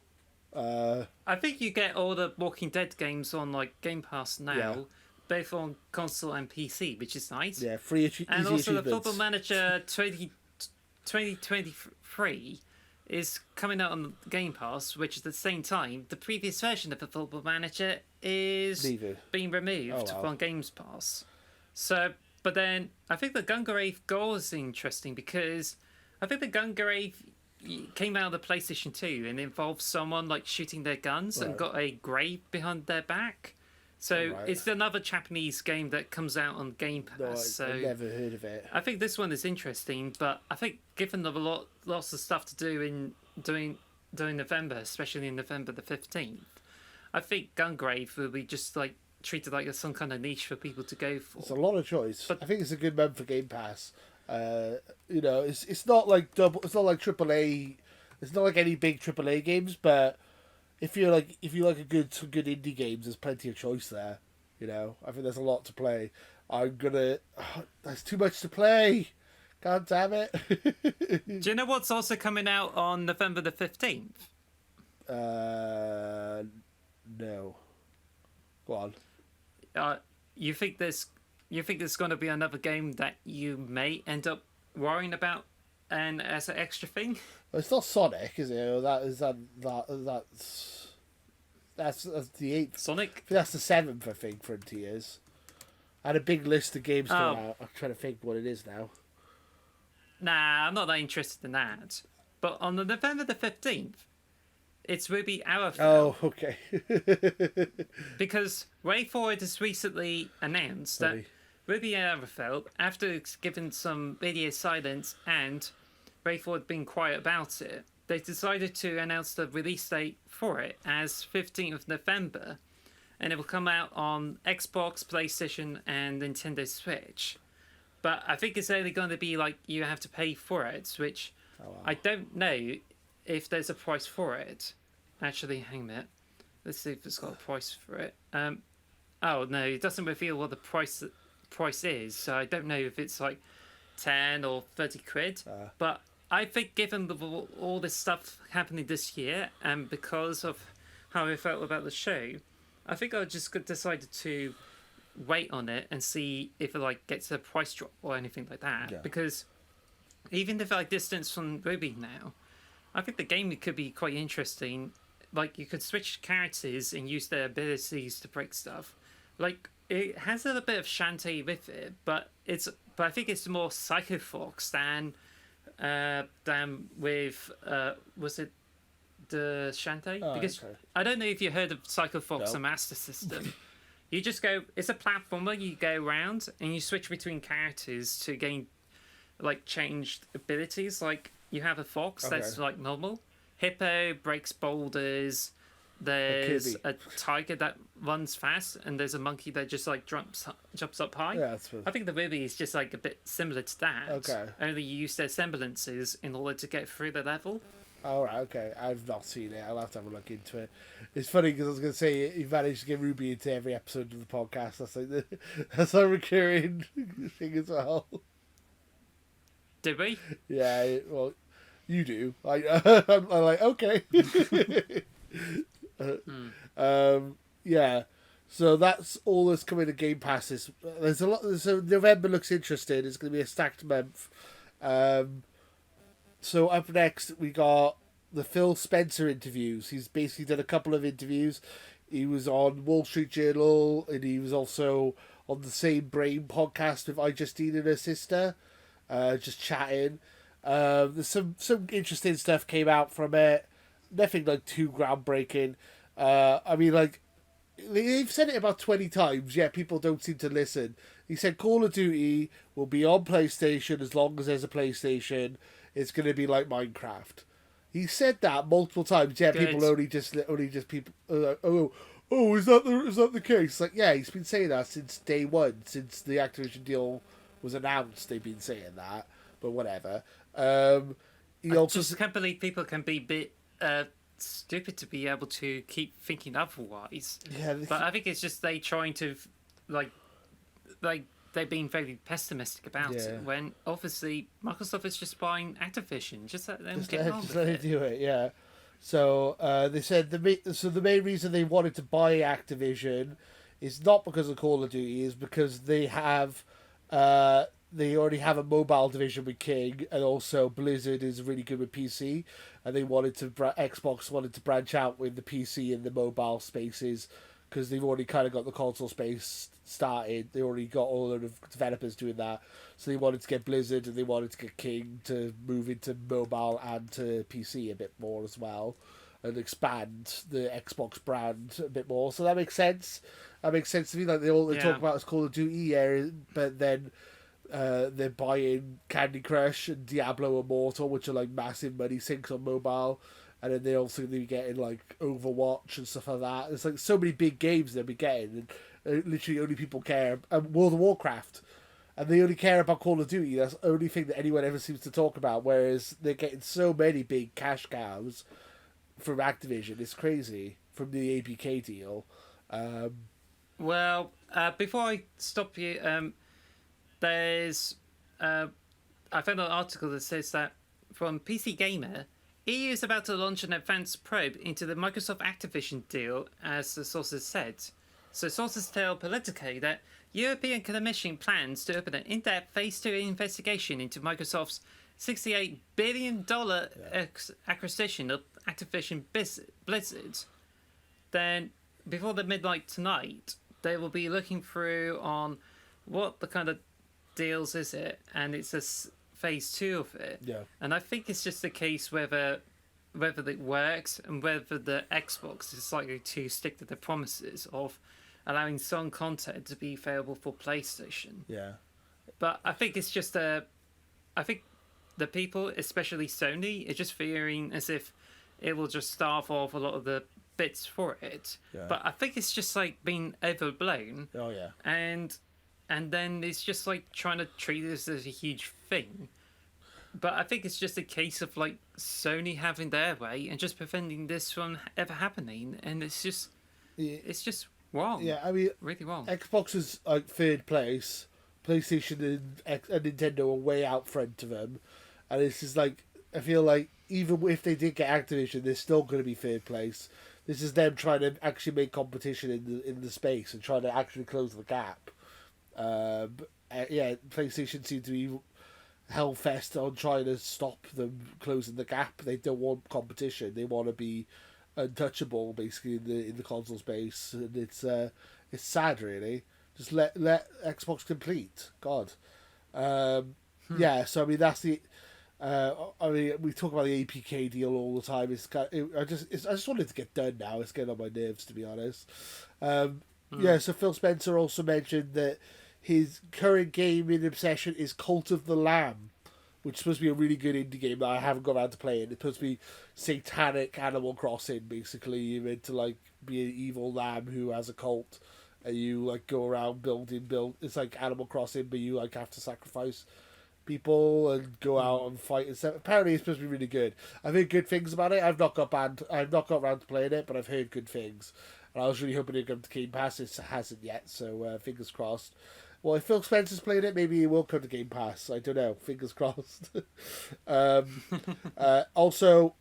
I think you get all the Walking Dead games on Game Pass now, both on console and PC, which is nice. Yeah, free and also the Football Manager 2023 is coming out on Game Pass, which at the same time the previous version of the Football Manager is being removed from Games Pass. So, but then I think the Gungrave goal is interesting because I think the Gungrave came out of the PlayStation 2 and involved someone shooting their guns and got a grave behind their back. So it's another Japanese game that comes out on Game Pass. I've never heard of it. I think this one is interesting, but I think given the lots of stuff to do during November, especially in November the 15th, I think Gungrave will be just treated like some kind of niche for people to go for. It's a lot of choice. But I think it's a good month for Game Pass. It's not like it's not like AAA. It's not like any big AAA games, but if you like a good indie games, there's plenty of choice there. You know, I think there's a lot to play. There's too much to play. God damn it. Do you know what's also coming out on November the 15th? No. Go on. You think there's going to be another game that you may end up worrying about, and as an extra thing? Well, it's not Sonic, is it? That's the 8th. Sonic? I think that's the 7th, I think, Frontiers. I had a big list of games coming out. I'm trying to think what it is now. Nah, I'm not that interested in that. But on the November the 15th, it's RWBY Arrowfell. Oh, okay. Because WayForward has recently announced that RWBY Arrowfell, after giving some video silence and WayForward being quiet about it, they decided to announce the release date for it as 15th of November, and it will come out on Xbox, PlayStation, and Nintendo Switch. But I think it's only going to be like you have to pay for it, which I don't know if there's a price for it. Actually, hang a minute. Let's see if it's got a price for it. Oh no, it doesn't reveal what the price is, so I don't know if it's like 10 or 30 quid. But I think given all this stuff happening this year, and because of how I felt about the show, I think I just decided to wait on it and see if it like gets a price drop or anything like that. Yeah. Because even if I distance from RWBY now, I think the game could be quite interesting. Like you could switch characters and use their abilities to break stuff. Like it has a little bit of Shantae with it, but I think it's more Psycho Fox than with was it the Shantae? Because okay. I don't know if you heard of Psycho Fox or Master System. You just go, it's a platformer, you go around and you switch between characters to gain like changed abilities. Like you have a fox that's like normal, hippo breaks boulders, there's a tiger that runs fast, and there's a monkey that just like jumps up high. Yeah, I think the RWBY is just like a bit similar to that. Okay. Only you use their semblances in order to get through the level. All right, okay. I've not seen it. I'll have to have a look into it. It's funny because I was going to say you managed to get RWBY into every episode of the podcast. That's a recurring thing as well. Did we? Yeah. Well, you do. I'm like okay. Yeah. So that's all that's coming to Game Passes. There's a lot. So November looks interesting. It's going to be a stacked month. So up next we got the Phil Spencer interviews. He's basically done a couple of interviews. He was on Wall Street Journal, and he was also on the Same Brain podcast with iJustine and her sister, just chatting. There's some interesting stuff came out from it. Nothing like too groundbreaking. I mean, like they've said it about 20 times, yet people don't seem to listen. He said Call of Duty will be on PlayStation as long as there's a PlayStation. It's going to be like Minecraft. He said that multiple times. Yeah, good. People only just people. Is that the case? Like, yeah, he's been saying that since day one, since the Activision deal was announced. They've been saying that, but whatever. I just can't believe people can be a bit stupid to be able to keep thinking otherwise. Yeah, but I think it's just they trying to like they're being very pessimistic about it, when obviously Microsoft is just buying Activision. Just let them get on with it. Do it, yeah. So they said the main reason they wanted to buy Activision is not because of Call of Duty, is because they already have a mobile division with King, and also Blizzard is really good with PC, and Xbox wanted to branch out with the PC and the mobile spaces, because they've already kind of got the console space started. They already got all of the developers doing that. So they wanted to get Blizzard and they wanted to get King to move into mobile and to PC a bit more as well, and expand the Xbox brand a bit more. So that makes sense. That makes sense to me. Like they talk about as Call of Duty, but then they're buying Candy Crush and Diablo Immortal, which are like massive money sinks on mobile. And then they also be getting like Overwatch and stuff like that. There's like so many big games they'll be getting, and literally only people care. World of Warcraft, and they only care about Call of Duty. That's the only thing that anyone ever seems to talk about. Whereas they're getting so many big cash cows from Activision. It's crazy, from the ABK deal. Well, Before I stop you, there's I found an article that says that from PC Gamer, EU is about to launch an advanced probe into the Microsoft Activision deal, as the sources said. So sources tell Politico that European Commission plans to open an in-depth Phase 2 investigation into Microsoft's $68 billion acquisition of Activision Blizzard. Then, before the midnight tonight, they will be looking through on what the kind of deals is it, and it's a Phase 2 of it. Yeah. And I think it's just a case whether it works and whether the Xbox is likely to stick to the promises of allowing some content to be available for PlayStation. Yeah. But I think it's just I think the people, especially Sony, are just fearing as if it will just starve off a lot of the bits for it. Yeah. But I think it's just like being overblown. Oh yeah. And then it's just like trying to treat this as a huge thing. But I think it's just a case of like Sony having their way and just preventing this from ever happening, and it's just wrong. Yeah, I mean, really wrong. Xbox is like third place. PlayStation and Nintendo are way out front of them, and it's just like I feel like even if they did get Activision, they're still going to be third place. This is them trying to actually make competition in the space and trying to actually close the gap. Yeah, PlayStation seem to be hell-fest on trying to stop them closing the gap. They don't want competition. They want to be untouchable, basically, in the console space. And it's sad, really. Just let Xbox complete. God. Yeah, so I mean that's the. I mean, we talk about the APK deal all the time. I just wanted to get done now. It's getting on my nerves, to be honest. Yeah, so Phil Spencer also mentioned that his current gaming obsession is Cult of the Lamb, which is supposed to be a really good indie game that I haven't got around to playing. It's supposed to be satanic Animal Crossing, basically. You're meant to like be an evil lamb who has a cult, and you like go around build. It's like Animal Crossing, but you like have to sacrifice people and go out and fight and stuff. Apparently, it's supposed to be really good. I've heard good things about it. I've not got around to playing it, but I've heard good things. And I was really hoping it'd come to Game Pass. It hasn't yet, so fingers crossed. Well, if Phil Spencer's playing it, maybe it will come to Game Pass. I don't know. Fingers crossed. Also,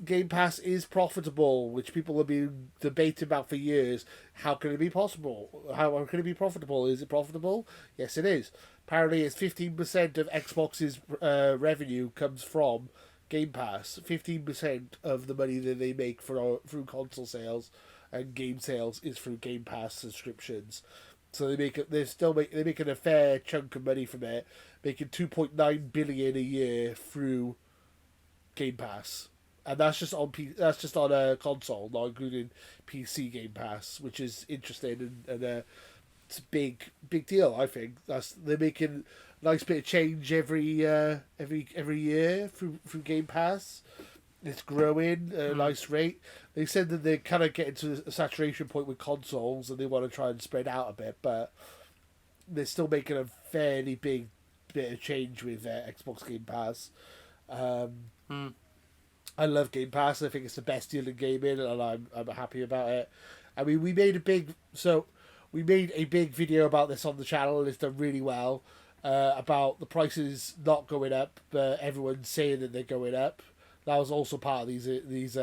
Game Pass is profitable, which people have been debating about for years. How can it be possible? How can it be profitable? Is it profitable? Yes, it is. Apparently, it's 15% of Xbox's revenue comes from Game Pass. 15% of the money that they make through console sales and game sales is through Game Pass subscriptions. So they're making a fair chunk of money from it, making $2.9 billion a year through Game Pass, and that's just on a console, not including PC Game Pass, which is interesting and it's a big deal. I think they're making a nice bit of change every year through Game Pass. It's growing at a nice rate. They said that they're kind of getting to a saturation point with consoles and they want to try and spread out a bit, but they're still making a fairly big bit of change with Xbox Game Pass. I love Game Pass. I think it's the best deal in gaming, and I'm happy about it. I mean, we made a big video about this on the channel, and it's done really well. About the prices not going up, but everyone's saying that they're going up. That was also part of these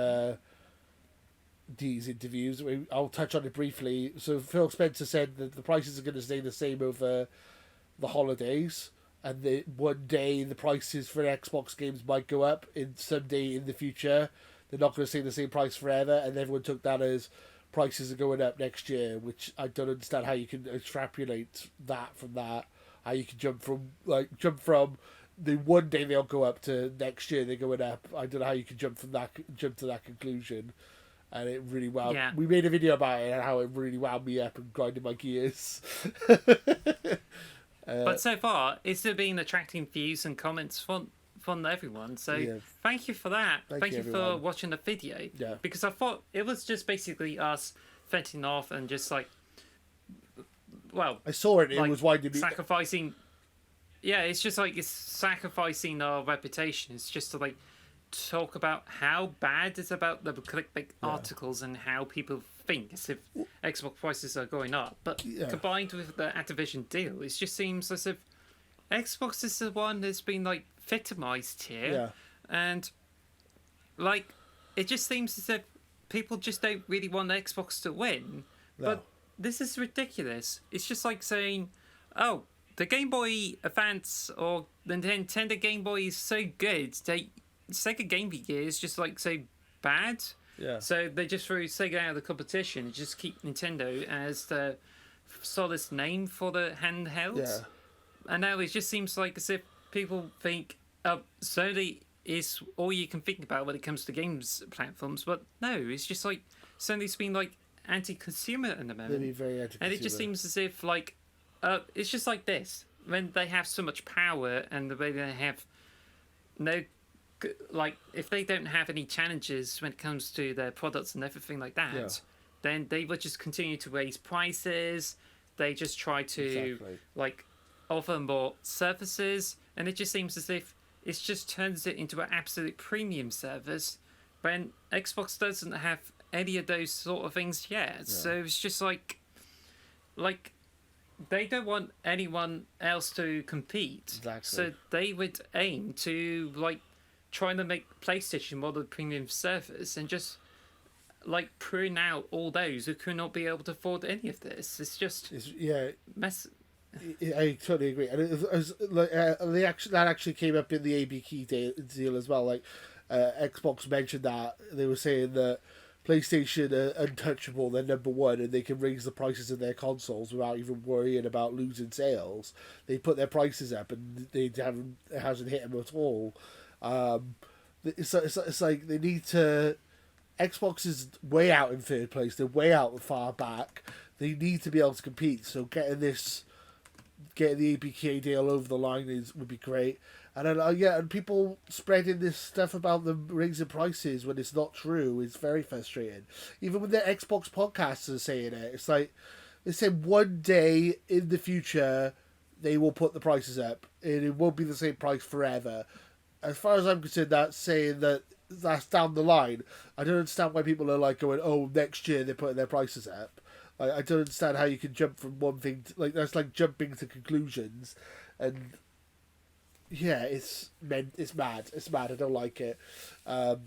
interviews. I'll touch on it briefly. So Phil Spencer said that the prices are going to stay the same over the holidays, and that one day the prices for Xbox games might go up someday in the future. They're not going to stay the same price forever, and everyone took that as prices are going up next year, which I don't understand how you can extrapolate that from that. How you can jump from the one day they'll go up to next year they're going up. I don't know how you can jump to that conclusion, and it really wound. Yeah. We made a video about it and how it really wound me up and grinded my gears. But so far, it's still been attracting views and comments from everyone. So yeah. Thank you for that. Thank you for watching the video. Yeah. Because I thought it was just basically us venting off and just like, well, I saw it. It was winding me sacrificing. Yeah, it's just like it's sacrificing our reputation. It's just to like talk about how bad it's about the clickbait articles and how people think as if Xbox prices are going up. But combined with the Activision deal, it just seems as if Xbox is the one that's been like victimized here. Yeah. And like it just seems as if people just don't really want Xbox to win. No. But this is ridiculous. It's just like saying, oh, the Game Boy Advance or the Nintendo Game Boy is so good. Sega Game Gear is just like so bad. Yeah. So they just threw Sega out of the competition and just keep Nintendo as the solid name for the handhelds. Yeah. And now it just seems like as if people think Sony is all you can think about when it comes to games platforms. But no, it's just like Sony's been like anti-consumer at the moment. They'd be very anti-consumer. And it just seems as if like it's just like this when they have so much power and the way they have no like if they don't have any challenges when it comes to their products and everything like that, then they would just continue to raise prices. They just try to like offer more services, and it just seems as if it just turns it into an absolute premium service when Xbox doesn't have any of those sort of things yet. So it's just like they don't want anyone else to compete. Exactly. So they would aim to like trying to make PlayStation more of a premium service and just like prune out all those who could not be able to afford any of this. It's just mess. I totally agree, and it was like that actually came up in the AB key deal as well. Like Xbox mentioned that they were saying that PlayStation are untouchable, they're number one, and they can raise the prices of their consoles without even worrying about losing sales. They put their prices up, and it hasn't hit them at all. It's like they need to. Xbox is way out in third place. They're way out far back. They need to be able to compete. So getting the ABK deal over the line would be great. And then and people spreading this stuff about them raising prices when it's not true is very frustrating. Even when the Xbox podcasts are saying it, it's like they said one day in the future they will put the prices up, and it won't be the same price forever. As far as I'm concerned, that's saying that's down the line. I don't understand why people are like going, oh, next year they're putting their prices up. Like, I don't understand how you can jump from one thing to, like, that's like jumping to conclusions, and yeah, it's mad. It's mad. I don't like it. I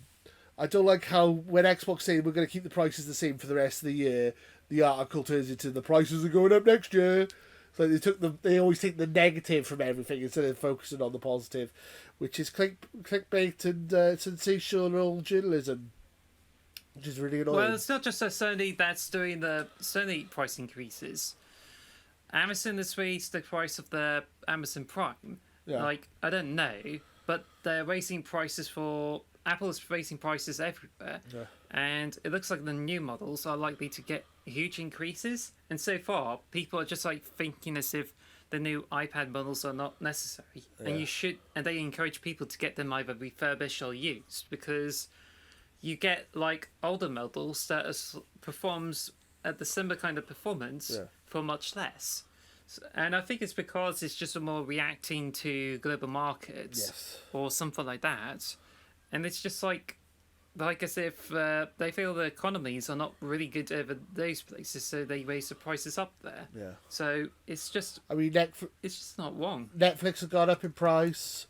don't like how when Xbox say we're going to keep the prices the same for the rest of the year, the article turns into the prices are going up next year. So they always take the negative from everything instead of focusing on the positive, which is clickbait and sensational journalism, which is really annoying. Well, it's not just Sony that's doing the Sony price increases. Amazon has raised the price of the Amazon Prime. Yeah. Like, I don't know, but they're raising prices for... Apple is raising prices everywhere. Yeah. And it looks like the new models are likely to get huge increases. And so far, people are just like thinking as if the new iPad models are not necessary. Yeah. And they encourage people to get them either refurbished or used, because you get like older models that performs at the similar kind of performance for much less. And I think it's because it's just more reacting to global markets or something like that. And it's just like as if they feel the economies are not really good over those places, so they raise the prices up there. Yeah. So it's just... I mean, it's just not wrong. Netflix has gone up in price.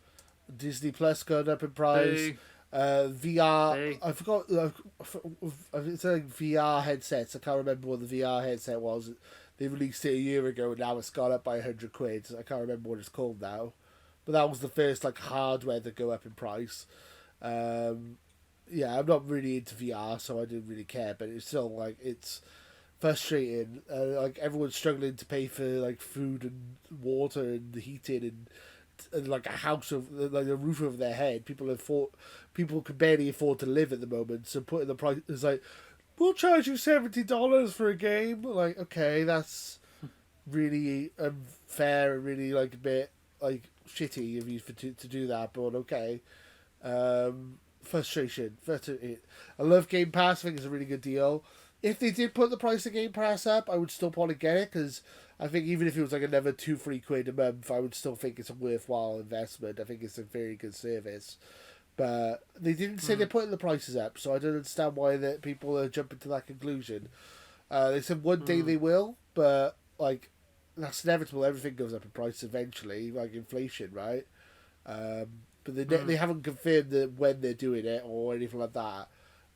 Disney Plus gone up in price. VR... I forgot... it's like VR headsets. I can't remember what the VR headset was. They released it a year ago, and now it's gone up by £100. I can't remember what it's called now. But that was the first like hardware to go up in price. I'm not really into VR, so I didn't really care. But it's still like it's frustrating. Like everyone's struggling to pay for like food and water and heating and like a house of like a roof over their head. People can barely afford to live at the moment. So putting the price is like, we'll charge you $70 for a game. Like, okay, that's really unfair and really like a bit like shitty of you to do that. But okay. Frustration. I love Game Pass. I think it's a really good deal. If they did put the price of Game Pass up, I would still probably get it, because I think even if it was like another £2-3 a month, I would still think it's a worthwhile investment. I think it's a very good service. But they didn't say they're putting the prices up, so I don't understand why that people are jumping to that conclusion. They said one day they will, but like that's inevitable. Everything goes up in price eventually, like inflation, right? But they haven't confirmed that when they're doing it or anything like that,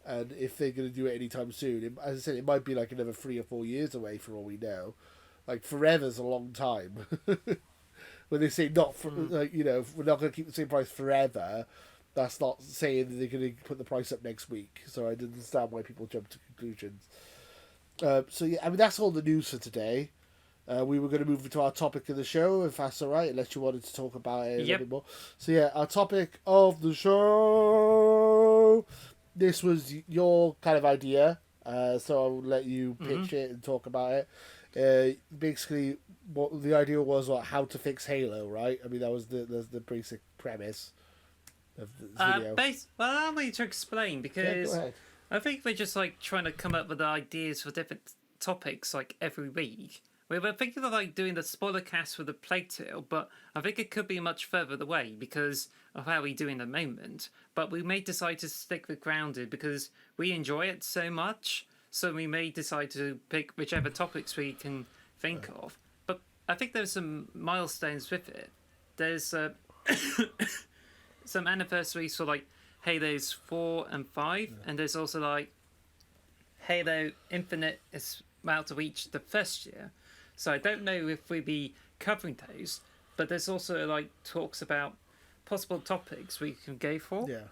and if they're going to do it anytime soon. As I said, it might be like another 3 or 4 years away for all we know. Like forever's a long time. When they say not for, like, you know, we're not going to keep the same price forever, that's not saying that they're going to put the price up next week. So I didn't understand why people jump to conclusions. So yeah, I mean that's all the news for today. We were going to move to our topic of the show, if that's all right, unless you wanted to talk about it a little bit more. So yeah, our topic of the show. This was your kind of idea, so I'll let you pitch it and talk about it. Basically, what the idea was, how to fix Halo, right? I mean, that was the basic premise of this video. Well, I want you to explain, because go ahead. I think we're just like trying to come up with ideas for different topics like every week. We were thinking of like doing the spoiler cast for the Plague Tale, but I think it could be much further away because of how we do in the moment. But we may decide to stick with Grounded because we enjoy it so much. So we may decide to pick whichever topics we can think of. But I think there's some milestones with it. There's some anniversaries for like Halos 4 and 5, and there's also like Halo Infinite is about to reach the first year. So I don't know if we'll be covering those, but there's also like talks about possible topics we can go for. Yeah.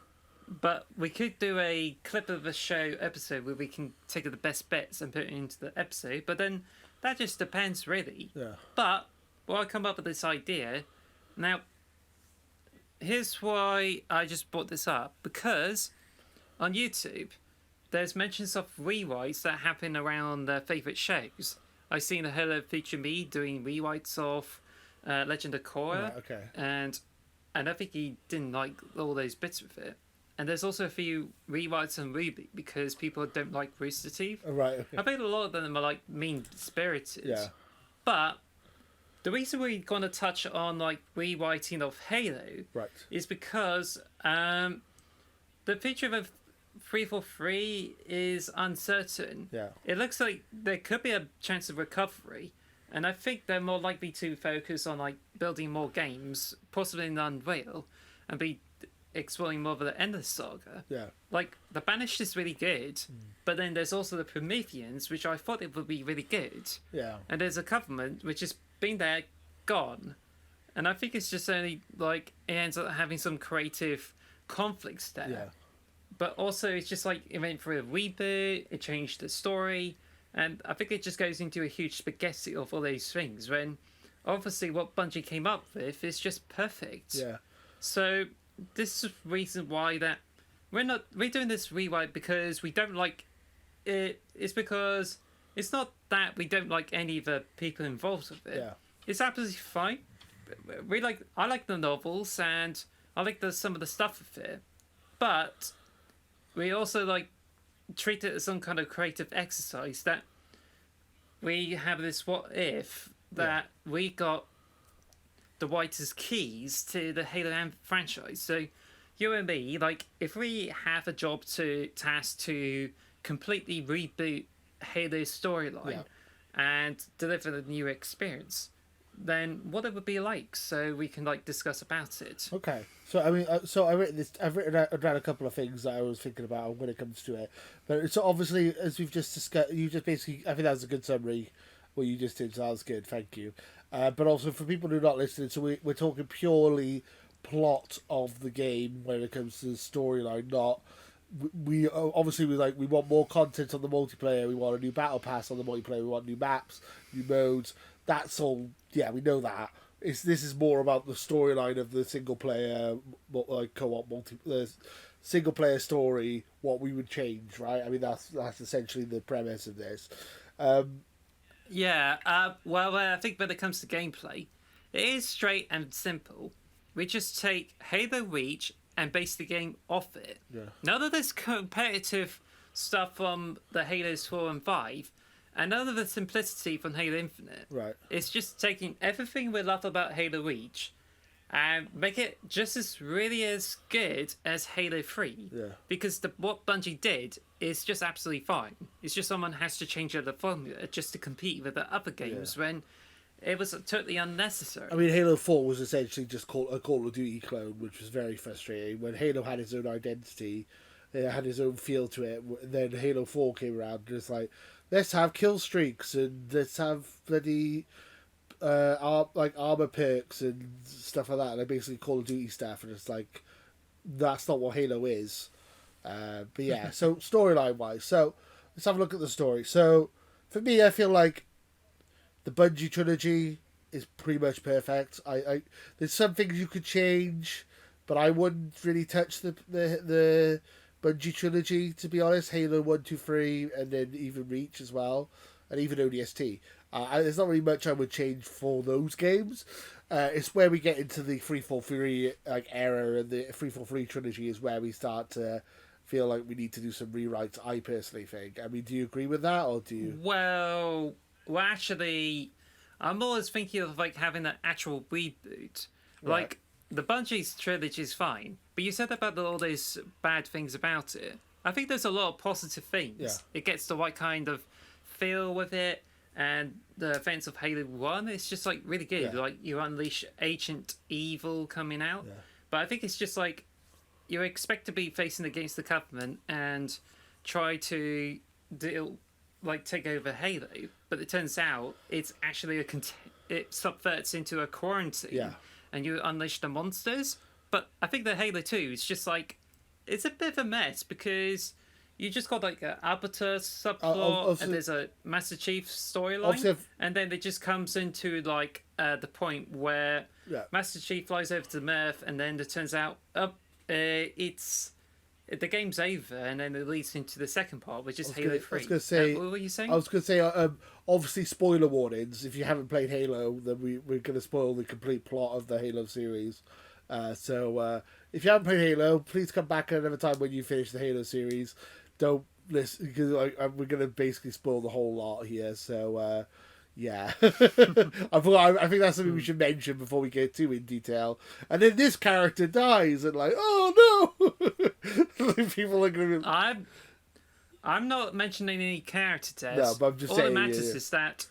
But we could do a clip of a show episode where we can take the best bets and put it into the episode, but then that just depends really. Yeah. But I come up with this idea. Now, here's why I just brought this up, because on YouTube there's mentions of rewrites that happen around their favourite shows. I've seen a Hello Feature Me doing rewrites of Legend of Korra, Right, okay. and I think he didn't like all those bits with it. And there's also a few rewrites on RWBY because people don't like Rooster Teeth. Oh, right. Okay. I think a lot of them are like mean-spirited. Yeah. But the reason we're going to touch on like rewriting of Halo is because the future of 343 is uncertain. Yeah. It looks like there could be a chance of recovery, and I think they're more likely to focus on like building more games, possibly in Unreal, and be exploring more of the Endless Saga. Yeah. Like the Banished is really good, but then there's also the Promethians, which I thought it would be really good. Yeah. And there's a Covenant which has been there, gone, and I think it's just only like it ends up having some creative conflicts there. Yeah. But also, it's just like it went through a reboot, it changed the story, and I think it just goes into a huge spaghetti of all those things. When obviously what Bungie came up with is just perfect. Yeah. So this is the reason why that we're doing this rewrite because we don't like it. It's because it's not that we don't like any of the people involved with it. Yeah. It's absolutely fine. I like the novels and I like some of the stuff with it, but we also like treat it as some kind of creative exercise that we have this what if that we got the writer's keys to the Halo franchise. So you and me, like if we have a job to task to completely reboot Halo's storyline and deliver the new experience, then what it would be like, so we can like discuss about it. Okay, so I mean, I've written down a couple of things that I was thinking about when it comes to it. But it's obviously, as we've just discussed, you just basically, I think that was a good summary. What you just did, so that was good. Thank you. But also for people who are not listening, so we're talking purely plot of the game when it comes to the storyline. Not we obviously we want more content on the multiplayer. We want a new battle pass on the multiplayer. We want new maps, new modes. That's all. Yeah, we know that. This is more about the storyline of the single player, like co-op single player story. What we would change, right? I mean, that's essentially the premise of this. Well, I think when it comes to gameplay, it is straight and simple. We just take Halo Reach and base the game off it. Yeah. None of this competitive stuff from the Halos 4 and 5, and none of the simplicity from Halo Infinite. Right. It's just taking everything we love about Halo Reach and make it just as really as good as Halo 3. Yeah. Because what Bungie did is just absolutely fine. It's just someone has to change the formula just to compete with the other games when it was totally unnecessary. I mean, Halo 4 was essentially just a Call of Duty clone, which was very frustrating. When Halo had its own identity, it had its own feel to it. Then Halo 4 came around and it's like, let's have kill streaks and let's have bloody armor perks and stuff like that. And basically Call of Duty stuff, and it's like, that's not what Halo is. But yeah, so storyline wise, so let's have a look at the story. So for me, I feel like the Bungie trilogy is pretty much perfect. I there's some things you could change, but I wouldn't really touch the Bungie trilogy, to be honest. Halo 1, 2, 3, and then even Reach as well, and even ODST. There's not really much I would change for those games. It's where we get into the 343 era, and the 343 trilogy is where we start to feel like we need to do some rewrites. I personally think. I mean, do you agree with that, or do you? Well, actually, I'm always thinking of having an actual reboot. Right. Like the Bungie's trilogy is fine, but you said about all those bad things about it. I think there's a lot of positive things. Yeah. It gets the right kind of feel with it, and the events of Halo 1, it's just really good. Yeah. You unleash ancient evil coming out. Yeah. But I think it's just you expect to be facing against the government and try to take over Halo, but it turns out it's actually it subverts into a quarantine, and you unleash the monsters. But I think the Halo 2 is just it's a bit of a mess because you just got an Arbiter subplot, and there's a Master Chief storyline, and then it just comes into the point where Master Chief flies over to Mirth, and then it turns out the game's over, and then it leads into the second part, which is Halo 3. I was going to say, what were you saying? I was going to say, obviously, spoiler warnings. If you haven't played Halo, then we're going to spoil the complete plot of the Halo series. So if you haven't played Halo, please come back another time when you finish the Halo series. Don't listen, because we're going to basically spoil the whole lot here. So yeah, I think that's something we should mention before we get too in detail. And then this character dies, and oh no, people are going to. I'm not mentioning any character deaths. No, but I'm just all saying. All that matters is that,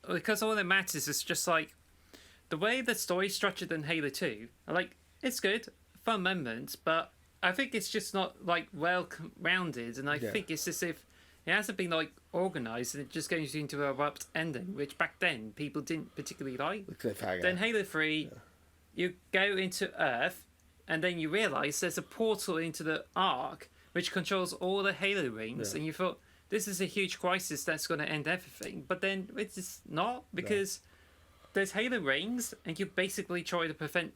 because all that matters is just the way the story's structured in Halo 2. It's good, fun moments, but I think it's just not well rounded, and I think it's as if it hasn't been organised, and it just goes into a abrupt ending, which back then people didn't particularly like. Then Halo 3, you go into Earth, and then you realise there's a portal into the Ark, which controls all the Halo rings, and you thought, this is a huge crisis that's going to end everything. But then it's just not, because there's Halo rings, and you basically try to prevent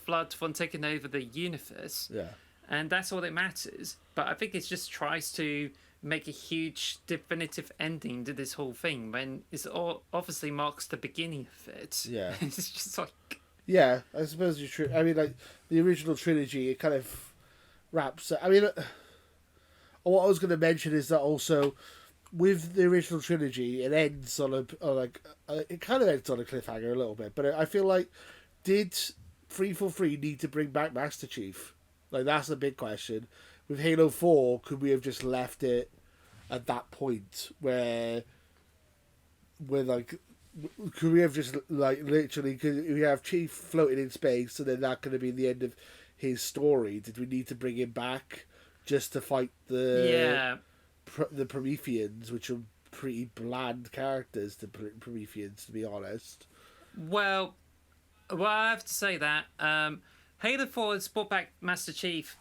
Flood from taking over the universe. Yeah. And that's all that matters. But I think it just tries to make a huge definitive ending to this whole thing when it's all obviously marks the beginning of it. Yeah. It's just Yeah, I suppose you're true. I mean, the original trilogy, it kind of wraps. I mean, what I was going to mention is that also with the original trilogy, it ends on it kind of ends on a cliffhanger a little bit. But I feel like, did 343 need to bring back Master Chief? That's a big question. With Halo 4, could we have just left it at that point where could we have just literally, could we have Chief floating in space and then that could have been the end of his story? Did we need to bring him back just to fight the Promethians, which are pretty bland characters, the Promethians, to be honest? Well, I have to say that Halo 4 has brought back Master Chief.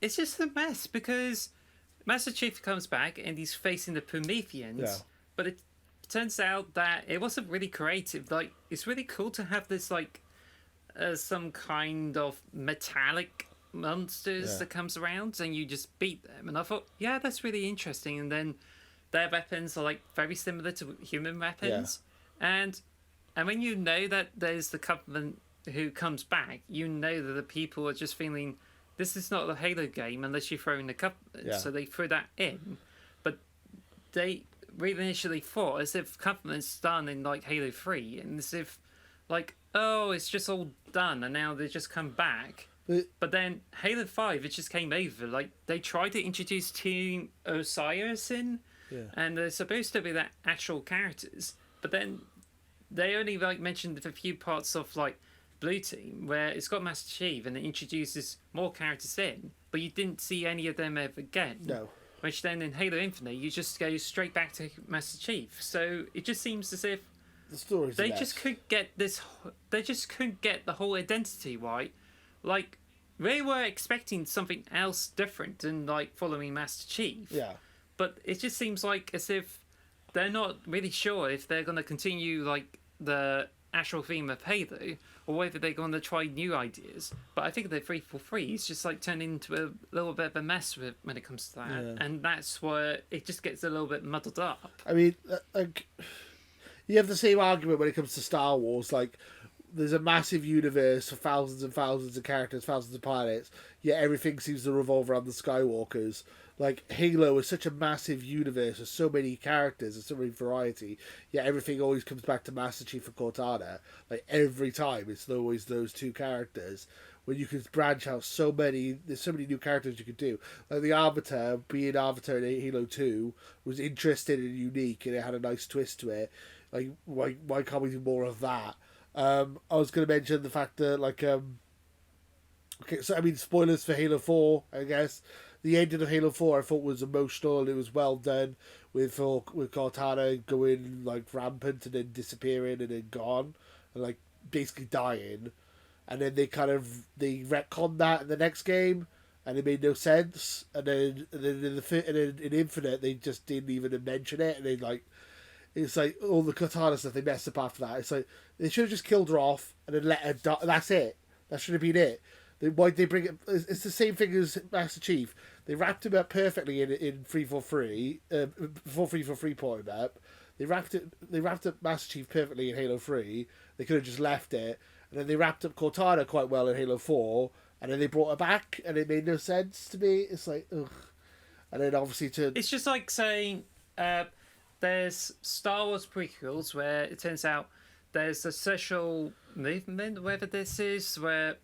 It's just a mess because Master Chief comes back and he's facing the Promethians, but it turns out that it wasn't really creative. It's really cool to have this some kind of metallic monsters that comes around and you just beat them. And I thought, that's really interesting. And then their weapons are very similar to human weapons, and when you know that there's the government who comes back, you know that the people are just feeling, this is not a Halo game unless you throw in the government. So they threw that in. But they really initially thought as if government's done in Halo 3, and as if like, oh, it's just all done, and now they just come back. But then Halo 5, it just came over. Like, they tried to introduce Team Osiris in, and they're supposed to be the actual characters, but then they only, like, mentioned a few parts of, like, Blue Team, where it's got Master Chief, and it introduces more characters in, but you didn't see any of them ever again. No. Which then in Halo Infinite, you just go straight back to Master Chief. So it just seems as if The story's they just couldn't get this. They just couldn't get the whole identity right. Like, they were expecting something else different than, like, following Master Chief. Yeah. But it just seems like as if they're not really sure if they're going to continue, like, the actual theme of Halo, or whether they're going to try new ideas. But I think the 343 is just, like, turned into a little bit of a mess when it comes to that. Yeah. And that's where it just gets a little bit muddled up. I mean, like, you have the same argument when it comes to Star Wars. Like, there's a massive universe of thousands and thousands of characters, thousands of planets, yet everything seems to revolve around the Skywalkers. Like, Halo is such a massive universe with so many characters and so many variety, yet everything always comes back to Master Chief and Cortana. Like, every time, it's always those two characters. When you could branch out so many, there's so many new characters you could do. Like, the Arbiter, being Arbiter in Halo 2, was interesting and unique, and it had a nice twist to it. Like, why can't we do more of that? I was going to mention the fact that, like, okay, so I mean, spoilers for Halo 4, I guess. The ending of Halo 4 I thought was emotional, and it was well done with Cortana going, like, rampant and then disappearing and then gone and, like, basically dying. And then they retconned that in the next game, and it made no sense. And then in Infinite they just didn't even mention it, and they, like, it's like all the Cortana stuff they messed up after that. It's like they should have just killed her off and then let her die. That's it. That should have been it. Why'd they bring it? It's the same thing as Master Chief. They wrapped him up perfectly in 343 before 343 put him up. They wrapped up Master Chief perfectly in Halo 3. They could have just left it, and then they wrapped up Cortana quite well in Halo 4, and then they brought her back, and it made no sense to me. It's like, ugh. And then obviously it's just like saying there's Star Wars prequels where it turns out there's a social movement, whatever this is, where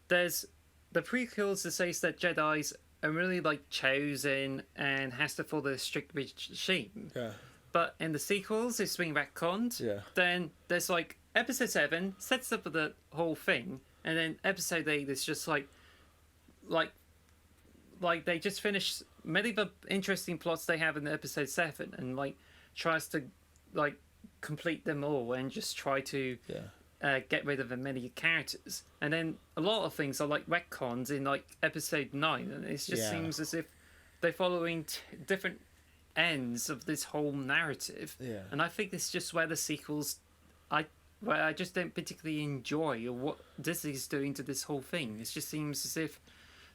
there's the prequels that says that Jedis are really, like, chosen and has to follow a strict regime. Yeah. But in the sequels, it's being retconned. Yeah. Then there's, like, Episode 7 sets up the whole thing, and then Episode 8 is just like they just finish many of the interesting plots they have in Episode 7, and, like, tries to, like, complete them all and just try to get rid of the many characters. And then a lot of things are, like, retcons in, like, Episode 9, and it just seems as if they're following different ends of this whole narrative. Yeah. And I think it's just where the sequels, where I just don't particularly enjoy, or what Disney's doing to this whole thing. It just seems as if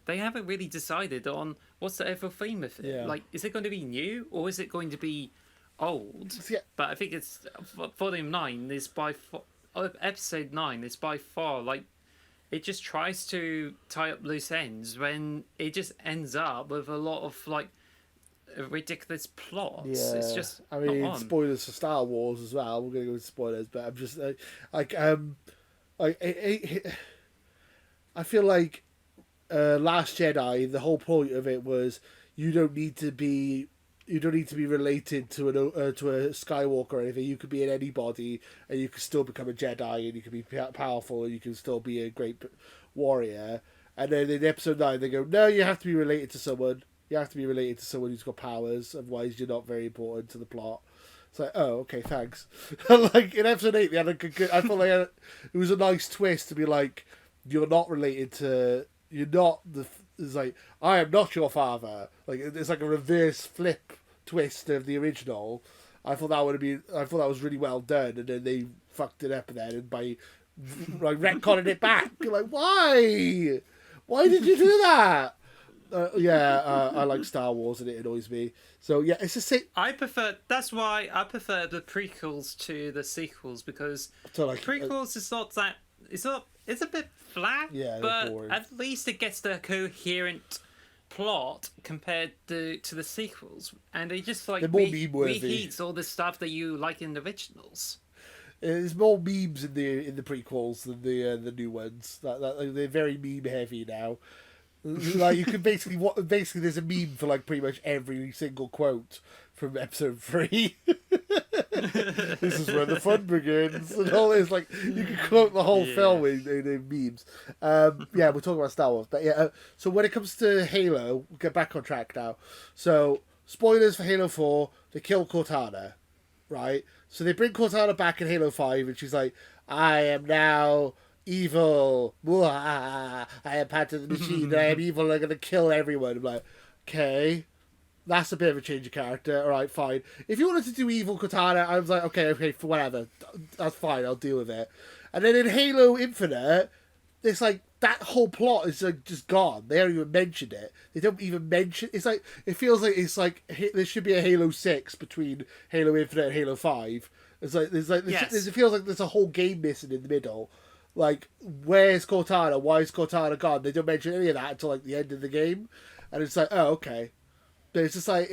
they haven't really decided on what's the overall theme of it. Yeah. Like, is it going to be new, or is it going to be old? Yeah. But I think it's Volume 9 is by Episode 9 is by far, like, it just tries to tie up loose ends when it just ends up with a lot of, like, ridiculous plots. Yeah. It's just I mean, not on. spoilers for Star Wars as well. We're going to go with spoilers, but I'm just I feel like Last Jedi, the whole point of it was you don't need to be related to a Skywalker or anything. You could be in anybody, and you could still become a Jedi, and you can be powerful, and you can still be a great warrior. And then in Episode 9, they go, no, you have to be related to someone. You have to be related to someone who's got powers, otherwise you're not very important to the plot. It's like, oh, okay, thanks. Like, in Episode 8, they had I felt like it was a nice twist to be like, you're not related to... You're not the... It's like, I am not your father. Like, it's like a reverse flip twist of the original. I thought that was really well done, and then they fucked it up then, and by like retconning it back. You're like, why? Why did you do that? I like Star Wars, and it annoys me. So yeah, it's the same. That's why I prefer the prequels to the sequels, because So, like, prequels is not that. It's a bit flat, Yeah, they're but boring. at least it gets the coherent plot compared to the sequels, and it just, like, They're more meme-worthy. reheats all the stuff that you like in the originals. There's more memes in the prequels than the new ones. They're very meme heavy now. Like you can basically there's a meme for like pretty much every single quote from episode 3. This is where the fun begins, and all this like you can quote the whole film in memes. Yeah, we're talking about Star Wars, but yeah. So when it comes to Halo, we'll get back on track now. So spoilers for Halo 4: they kill Cortana, right? So they bring Cortana back in Halo 5, and she's like, "I am now evil. I am part of the machine. I am evil. I'm going to kill everyone." I'm like, okay, that's a bit of a change of character. All right, fine. If you wanted to do evil Cortana, I was like, okay, for whatever. That's fine. I'll deal with it. And then in Halo Infinite, it's like that whole plot is like just gone. They haven't even mentioned it. They don't even mention. It's like it feels like there should be a Halo 6 between Halo Infinite and Halo 5. It feels like there's a whole game missing in the middle. Like, where's Cortana? Why is Cortana gone? They don't mention any of that until like the end of the game, and it's like, oh, okay. But it's just like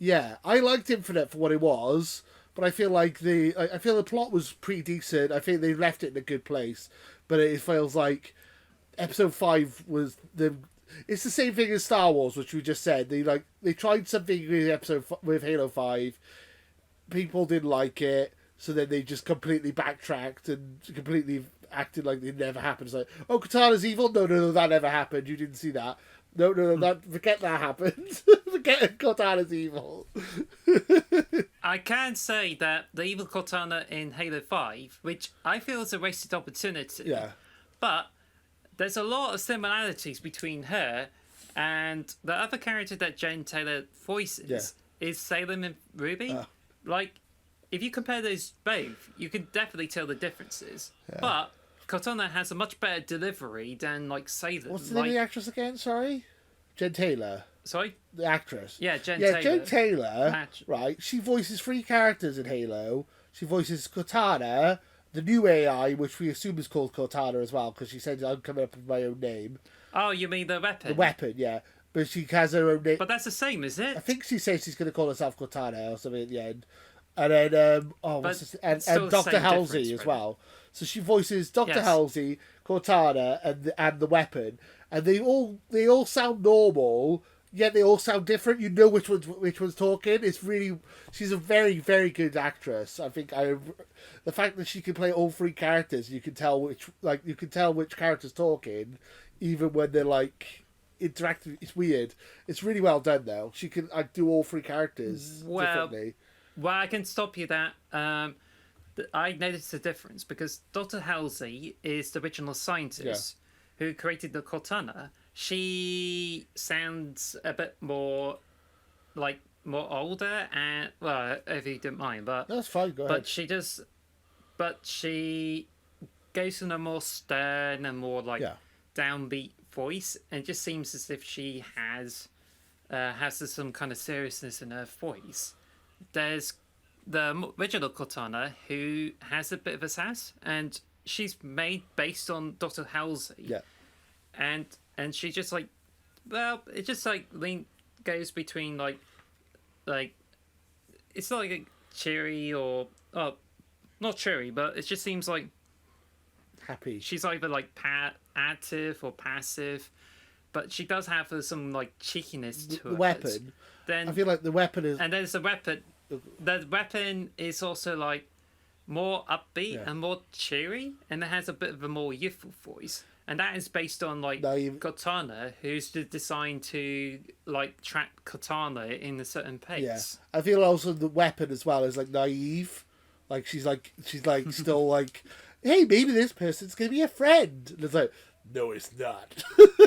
yeah. I liked Infinite for what it was, but I feel like the plot was pretty decent. I think they left it in a good place, but it feels like Episode 5 was the. It's the same thing as Star Wars, which we just said. They tried something with Halo 5. People didn't like it. So then they just completely backtracked and completely acted like it never happened. It's like, oh, Cortana's evil? No, that never happened. You didn't see that. No, forget that happened. Forget Cortana's evil. I can say that the evil Cortana in Halo 5, which I feel is a wasted opportunity. Yeah. But there's a lot of similarities between her and the other character that Jen Taylor voices is Salem and Ruby. Like, if you compare those both, you can definitely tell the differences. Yeah. But Cortana has a much better delivery than, like, Salem. What's the name of the actress again? Sorry? Jen Taylor. Sorry? The actress. Yeah, Jen Taylor. Jen Taylor, right, she voices 3 characters in Halo. She voices Cortana, the new AI, which we assume is called Cortana as well, because she said, I'm coming up with my own name. Oh, you mean the weapon? The weapon, yeah. But she has her own name. But that's the same, is it? I think she says she's going to call herself Cortana or something at the end. And then, and Dr. Halsey as well. So she voices Dr. Halsey, Cortana, and the weapon. And they all sound normal, yet they all sound different. You know which one's talking. She's a very, very good actress. I think the fact that she can play all 3 characters, you can tell which character's talking, even when they're like interacting. It's weird. It's really well done though. She can do all 3 characters differently. Well, I can stop you that. I noticed a difference because Dr. Halsey is the original scientist who created the Cortana. She sounds a bit more older, and well, if you don't mind, but that's fine. Go ahead. But she goes in a more stern and more downbeat voice, and it just seems as if she has some kind of seriousness in her voice. There's the original Cortana, who has a bit of a sass, and she's made based on Dr. Halsey. Yeah. And she just it just goes between like it's not like a cheery or not cheery, but it just seems like happy. She's either like active or passive, but she does have some like cheekiness to the weapon. Then I feel like the weapon is, and there's the weapon. The weapon is also like more upbeat and more cheery, and it has a bit of a more youthful voice. And that is based on Cortana, who's designed to like trap Cortana in a certain pace. Yeah, I feel also the weapon as well is like naive, like she's still like, hey, maybe this person's gonna be a friend. And it's like, no, it's not.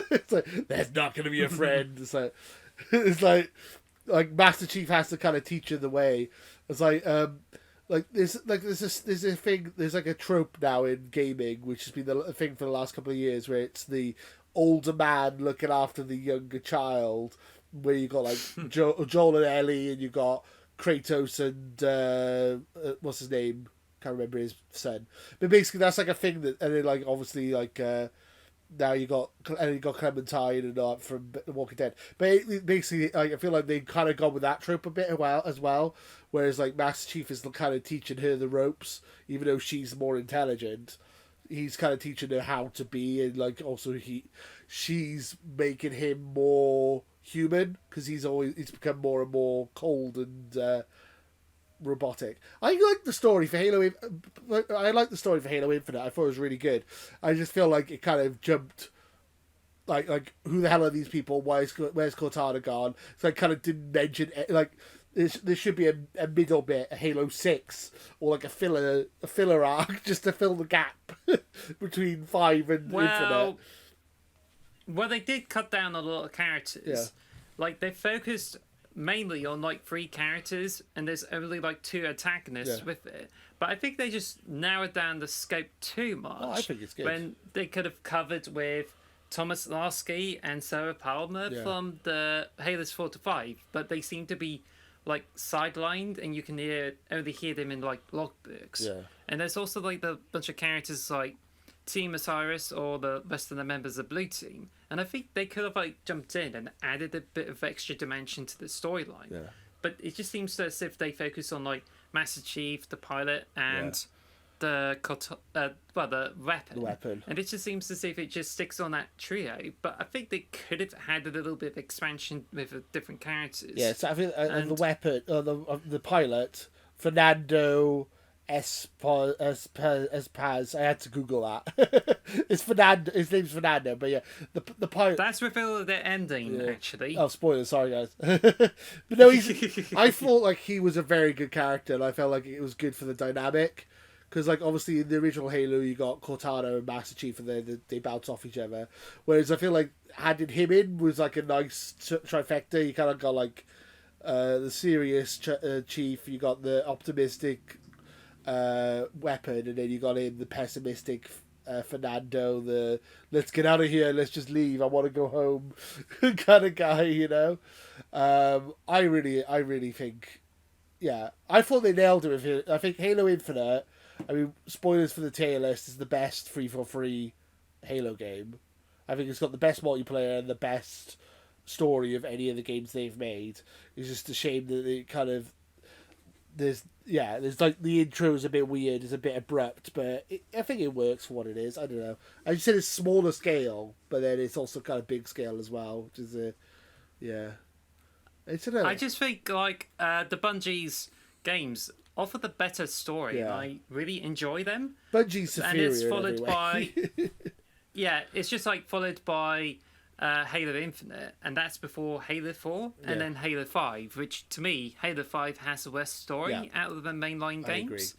It's like that's not gonna be a friend. It's like Master Chief has to kind of teach her the way. It's there's a thing, there's like a trope now in gaming, which has been a thing for the last couple of years, where it's the older man looking after the younger child, where you got like Joel and Ellie, and you got Kratos and what's his name? Can't remember his son. But basically, that's like a thing that, and then like obviously like now you got Clementine and from The Walking Dead. But basically, like, I feel like they've kind of gone with that trope a bit as well. Whereas like Master Chief is kind of teaching her the ropes, even though she's more intelligent. He's kind of teaching her how to be, and like also she's making him more human because he's become more and more cold and robotic. I like the story for Halo. I like the story for Halo Infinite. I thought it was really good. I just feel like it kind of jumped. Like who the hell are these people? Where's Cortana gone? So I kind of didn't mention like there should be a middle bit, a Halo 6 or like a filler arc just to fill the gap between 5 and Infinite. Well, they did cut down a lot of characters. Yeah. Like they focused mainly on like 3 characters, and there's only like 2 antagonists with it. But I think they just narrowed down the scope too much. Oh, I think it's good. When they could have covered with Thomas Lasky and Sarah Palmer from the Halos 4 to 5, but they seem to be like sidelined, and you can only hear them in like logbooks. Yeah. And there's also like the bunch of characters like Team Osiris or the rest of the members of Blue Team, and I think they could have like jumped in and added a bit of extra dimension to the storyline. Yeah. But it just seems as if they focus on like Master Chief, the pilot, and the weapon. And it just seems as if it just sticks on that trio. But I think they could have had a little bit of expansion with different characters. Yeah, so I think the weapon, the pilot, Fernando Espaz. I had to Google that. It's Fernando. His name's Fernando, but yeah, the pilot. That's revealed at the ending, actually. Oh, spoilers! Sorry, guys. But no, I thought like he was a very good character, and I felt like it was good for the dynamic. Because, like, obviously in the original Halo, you got Cortana and Master Chief, and they bounce off each other. Whereas I feel like adding him in was like a nice trifecta. You kind of got like the serious Chief, you got the optimistic weapon, and then you got in the pessimistic Fernando, the let's get out of here, let's just leave, I want to go home kind of guy, you know. I really think, yeah, I thought they nailed it with it. I think Halo Infinite, I mean, spoilers for the tier list, is the best 343 Halo game. I think it's got the best multiplayer and the best story of any of the games they've made. It's just a shame that it kind of there's like the intro is a bit weird, it's a bit abrupt, but I think it works for what it is. I don't know. I just said it's smaller scale, but then it's also kind of big scale as well, which is I just think like the Bungie's games offer the better story. And I really enjoy them. Bungie's superior, and it's followed by it's just like followed by Halo Infinite, and that's before Halo 4, and then Halo 5, which to me, Halo 5 has the worst story out of the mainline games.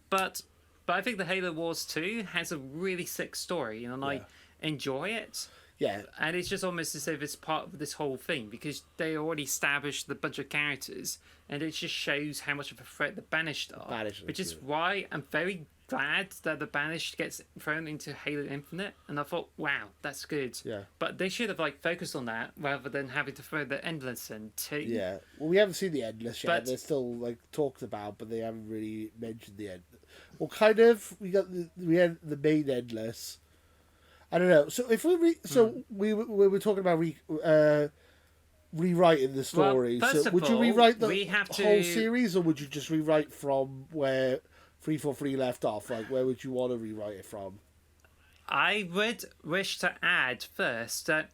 But I think the Halo Wars 2 has a really sick story, and I enjoy it. Yeah. And it's just almost as if it's part of this whole thing, because they already established the bunch of characters, and it just shows how much of a threat the Banished are. Which is why I'm very glad that the Banished gets thrown into Halo Infinite, and I thought, wow, that's good. Yeah. But they should have like focused on that rather than having to throw the Endless in too. Yeah. Well, we haven't seen the Endless yet. They're still like talked about, but they haven't really mentioned the end. Well, kind of. We had the main Endless. I don't know. So if we were talking about rewriting the story. Well, so would you rewrite the whole to... series, or would you just rewrite from where 343 left off? Like, where would you want to rewrite it from? I would wish to add first that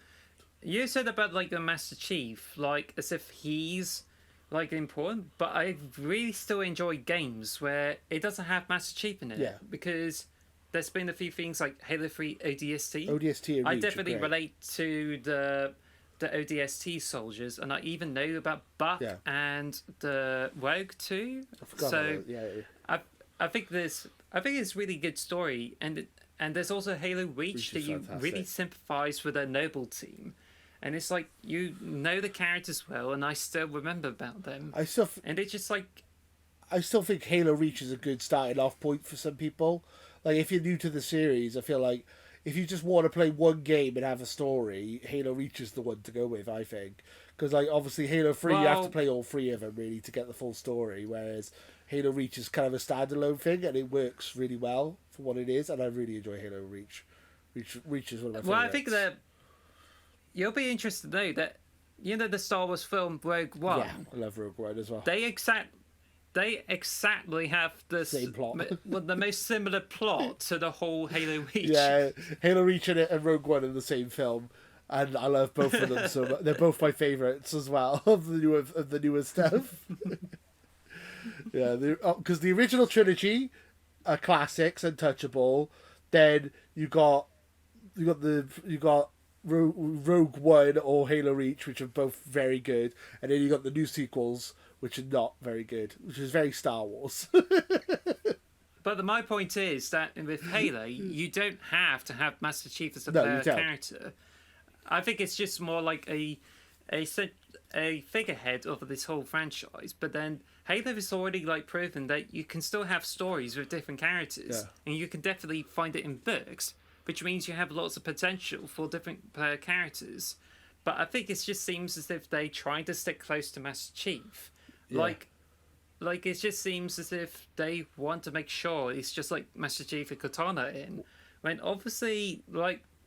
you said about like the Master Chief, like as if he's like important, but I really still enjoy games where it doesn't have Master Chief in it, because there's been a few things like Halo 3 ODST. ODST and I Reach definitely relate to the ODST soldiers, and I even know about Buck and the Rogue too. I forgot so about I think it's really good story, and there's also Halo Reach that you really sympathise with a Noble team, and it's like you know the characters well, and I still remember about them. And it's just like I still think Halo Reach is a good starting off point for some people. Like, if you're new to the series, I feel like if you just want to play one game and have a story, Halo Reach is the one to go with, I think. Because, like, obviously Halo 3, you have to play all 3 of them, really, to get the full story, whereas Halo Reach is kind of a standalone thing, and it works really well for what it is, and I really enjoy Halo Reach. Reach is one of my favorites. Well, I think that you'll be interested to know that the Star Wars film Rogue One. Yeah, I love Rogue One as well. They exactly have the Same plot. The most similar plot to the whole Halo Reach. Yeah, Halo Reach and Rogue One in the same film, and I love both of them so much. They're both my favorites as well of the newer stuff. Yeah, because the original trilogy are classics, untouchable. Then you got Rogue One or Halo Reach, which are both very good, and then you got the new sequels, which are not very good, which is very Star Wars. But my point is that with Halo, you don't have to have Master Chief as a No, player you don't. character. I think it's just more like a figurehead of this whole franchise. But then Halo has already proven that you can still have stories with different characters, and you can definitely find it in books, which means you have lots of potential for different player characters. But I think it just seems as if they try to stick close to Master Chief. Yeah. Like it just seems as if they want to make sure it's just like Master Chief and Cortana in. When obviously,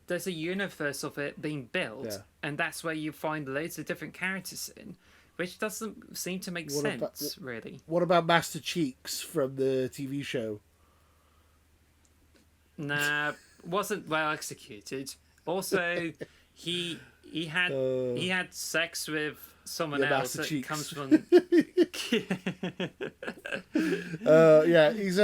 there's a universe of it being built, and that's where you find loads of different characters in, which doesn't seem to make sense, really. What about Master Cheeks from the TV show? Nah, wasn't well executed. Also, he had sex with someone else that Cheeks. comes from. He's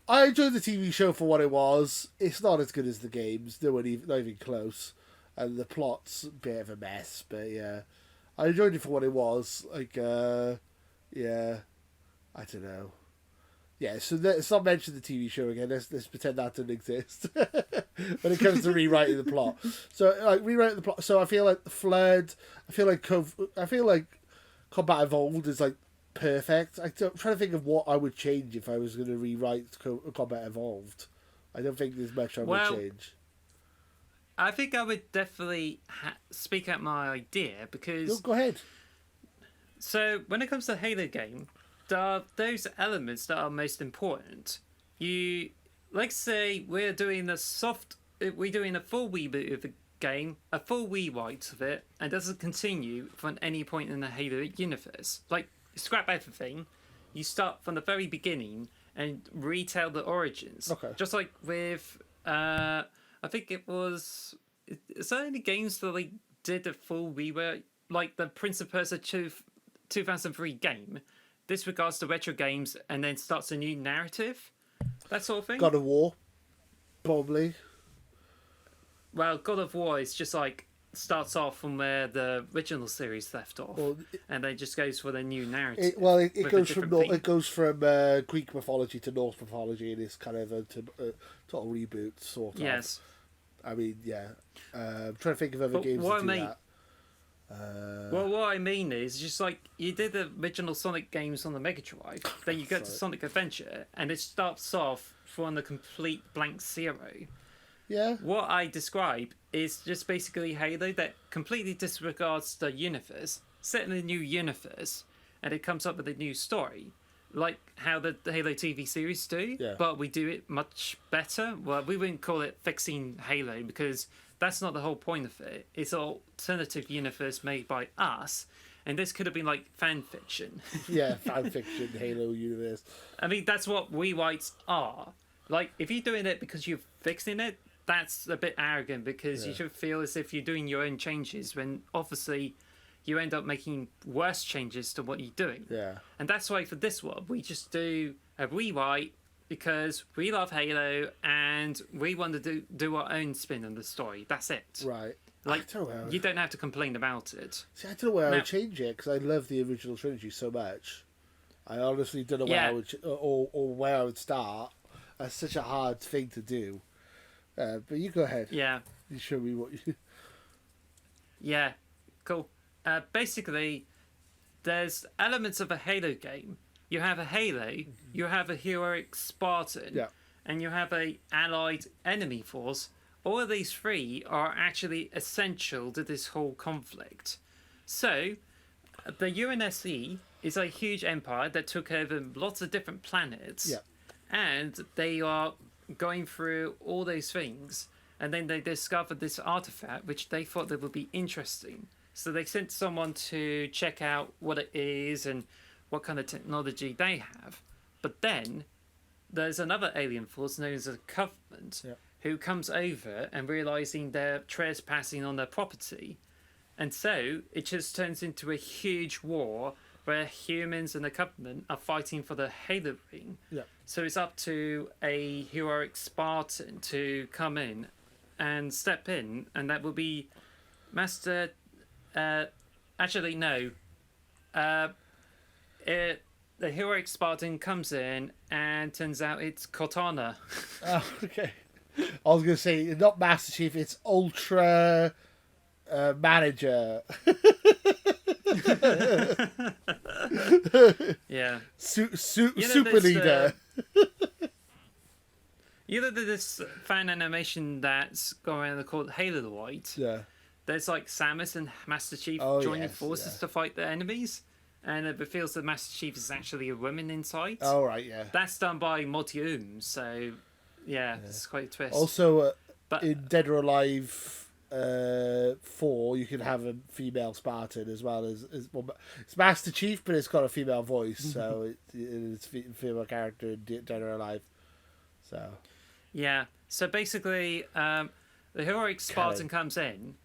I enjoyed the TV show for what it was. It's not as good as the games. Not even close, and the plot's a bit of a mess. But yeah, I enjoyed it for what it was. I don't know. Yeah, so let's not mention the TV show again. Let's pretend that didn't exist when it comes to rewriting the plot. So rewriting the plot. So I feel like the Flood. I feel like Combat Evolved is perfect. I'm trying to think of what I would change if I was going to rewrite Combat Evolved. I don't think there's much I would change. I think I would definitely speak out my idea because. Go ahead. So when it comes to the Halo game, there are those elements that are most important. Say we're doing a full reboot of the game, a full rewrite of it, and doesn't continue from any point in the Halo universe. Scrap everything, you start from the very beginning and retell the origins. Okay. Just like with, I think it was, is there any games that did a full rewrite, like the Prince of Persia 2003 game, disregards the retro games and then starts a new narrative, that sort of thing? God of War, probably. Well, God of War is just starts off from where the original series left off, and then just goes for the new narrative. It goes from Greek mythology to Norse mythology, and it's kind of a total reboot, sort of. Yes. I mean, yeah. I'm trying to think of other games that do that. Well, what I mean is just you did the original Sonic games on the Mega Drive, then you go to Sonic Adventure, and it starts off from the complete blank zero. Yeah. What I describe is just basically Halo that completely disregards the universe, set in a new universe, and it comes up with a new story. Like how the Halo TV series do, but we do it much better. Well, we wouldn't call it fixing Halo because that's not the whole point of it. It's an alternative universe made by us, and this could have been fan fiction. Yeah, fan fiction, Halo universe. I mean, that's what rewrites are. If you're doing it because you're fixing it, that's a bit arrogant because you should feel as if you're doing your own changes when obviously you end up making worse changes to what you're doing. Yeah. And that's why for this one, we just do a rewrite because we love Halo and we want to do our own spin on the story. That's it. Right. You don't have to complain about it. See, I don't know where I would change it because I love the original trilogy so much. I honestly don't know where I would or where I would start. That's such a hard thing to do. But you go ahead. Yeah. You show me what you. Yeah. Cool. Basically, there's elements of a Halo game. You have a Halo, you have a heroic Spartan, and you have a allied enemy force. All of these three are actually essential to this whole conflict. So, the UNSC is a huge empire that took over lots of different planets, and they are going through all those things, and then they discovered this artifact which they thought that would be interesting. So they sent someone to check out what it is and what kind of technology they have. But then there's another alien force known as the Covenant, who comes over and realizing they're trespassing on their property. And so it just turns into a huge war where humans and the Covenant are fighting for the Halo Ring. Yeah. So it's up to a heroic Spartan to come in and step in, and that will be Master. Actually, no. The heroic Spartan comes in, and turns out it's Cortana. Oh, okay. I was going to say, not Master Chief, it's Ultra Manager. Yeah. Super Leader. You know this fan animation that's going around called Halo White? Yeah. There's like Samus and Master Chief joining forces to fight the enemies, and it reveals that Master Chief is actually a woman inside. Oh, right, yeah. That's done by Multi-Oom, so yeah, it's quite a twist. Also, but in Dead or Alive 4, you can have a female Spartan as well as well, it's Master Chief, but it's got a female voice, so it's a female character in Dead or Alive. So yeah, so basically, the heroic Spartan comes in,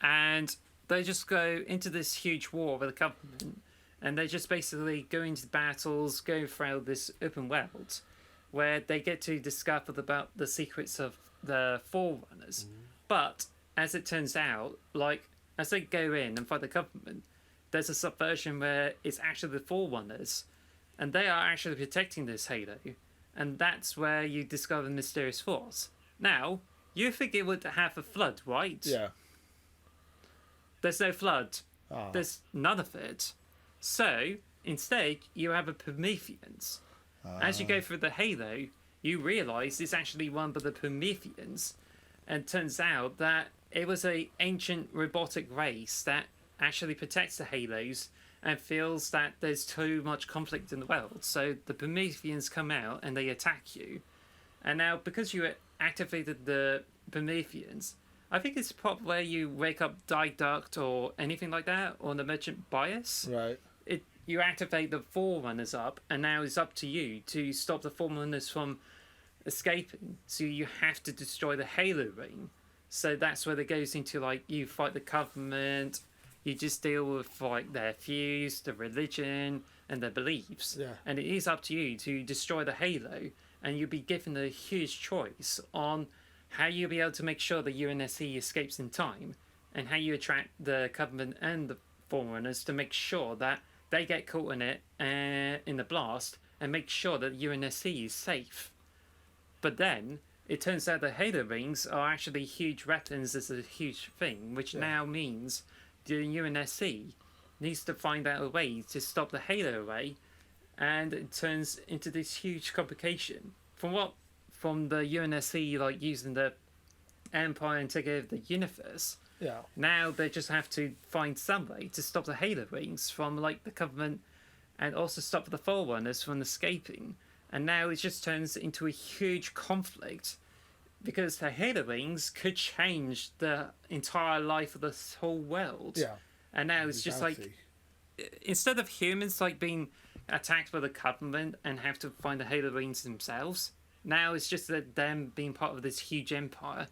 and they just go into this huge war with the Covenant, and they just basically go into battles, go through this open world, where they get to discover about the secrets of the Forerunners. But as it turns out, like as they go in and fight the Covenant, there's a subversion where it's actually the Forerunners, and they are actually protecting this Halo, and that's where you discover the mysterious force. Now, you think it would have a flood, right? yeah. There's no flood. Oh. There's none of it. So, instead, you have a Prometheans. As you go through the Halo, you realise it's actually one of the Promethians, and turns out that it was a ancient robotic race that actually protects the Halos and feels that there's too much conflict in the world. So the Prometheans come out and they attack you. And now, because you activated the Prometheans, I think it's probably where you wake up Diduct or anything like that, or the Merchant Bias. Right. You activate the Forerunners up, and now it's up to you to stop the Forerunners from escaping. So you have to destroy the Halo Ring. So that's where it goes into, like, you fight the Covenant, you just deal with, like, their views, their religion, and their beliefs. Yeah. And it is up to you to destroy the Halo, and you'll be given a huge choice on how you'll be able to make sure the UNSC escapes in time, and how you attract the Covenant and the Forerunners to make sure that they get caught in it, in the blast, and make sure that UNSC is safe. But then, it turns out the Halo Rings are actually huge weapons as a huge thing, which now means the UNSC needs to find out a way to stop the Halo array, and it turns into this huge complication. From the UNSC, like, using the Empire and take over the universe, Yeah. now they just have to find some way to stop the Halo Rings from, like, the Covenant, and also stop the Forerunners from escaping. And now it just turns into a huge conflict, because the Halo Rings could change the entire life of this whole world. Yeah. And now it's just like, instead of humans, like, being attacked by the Covenant and have to find the Halo Rings themselves, now it's just that them being part of this huge empire.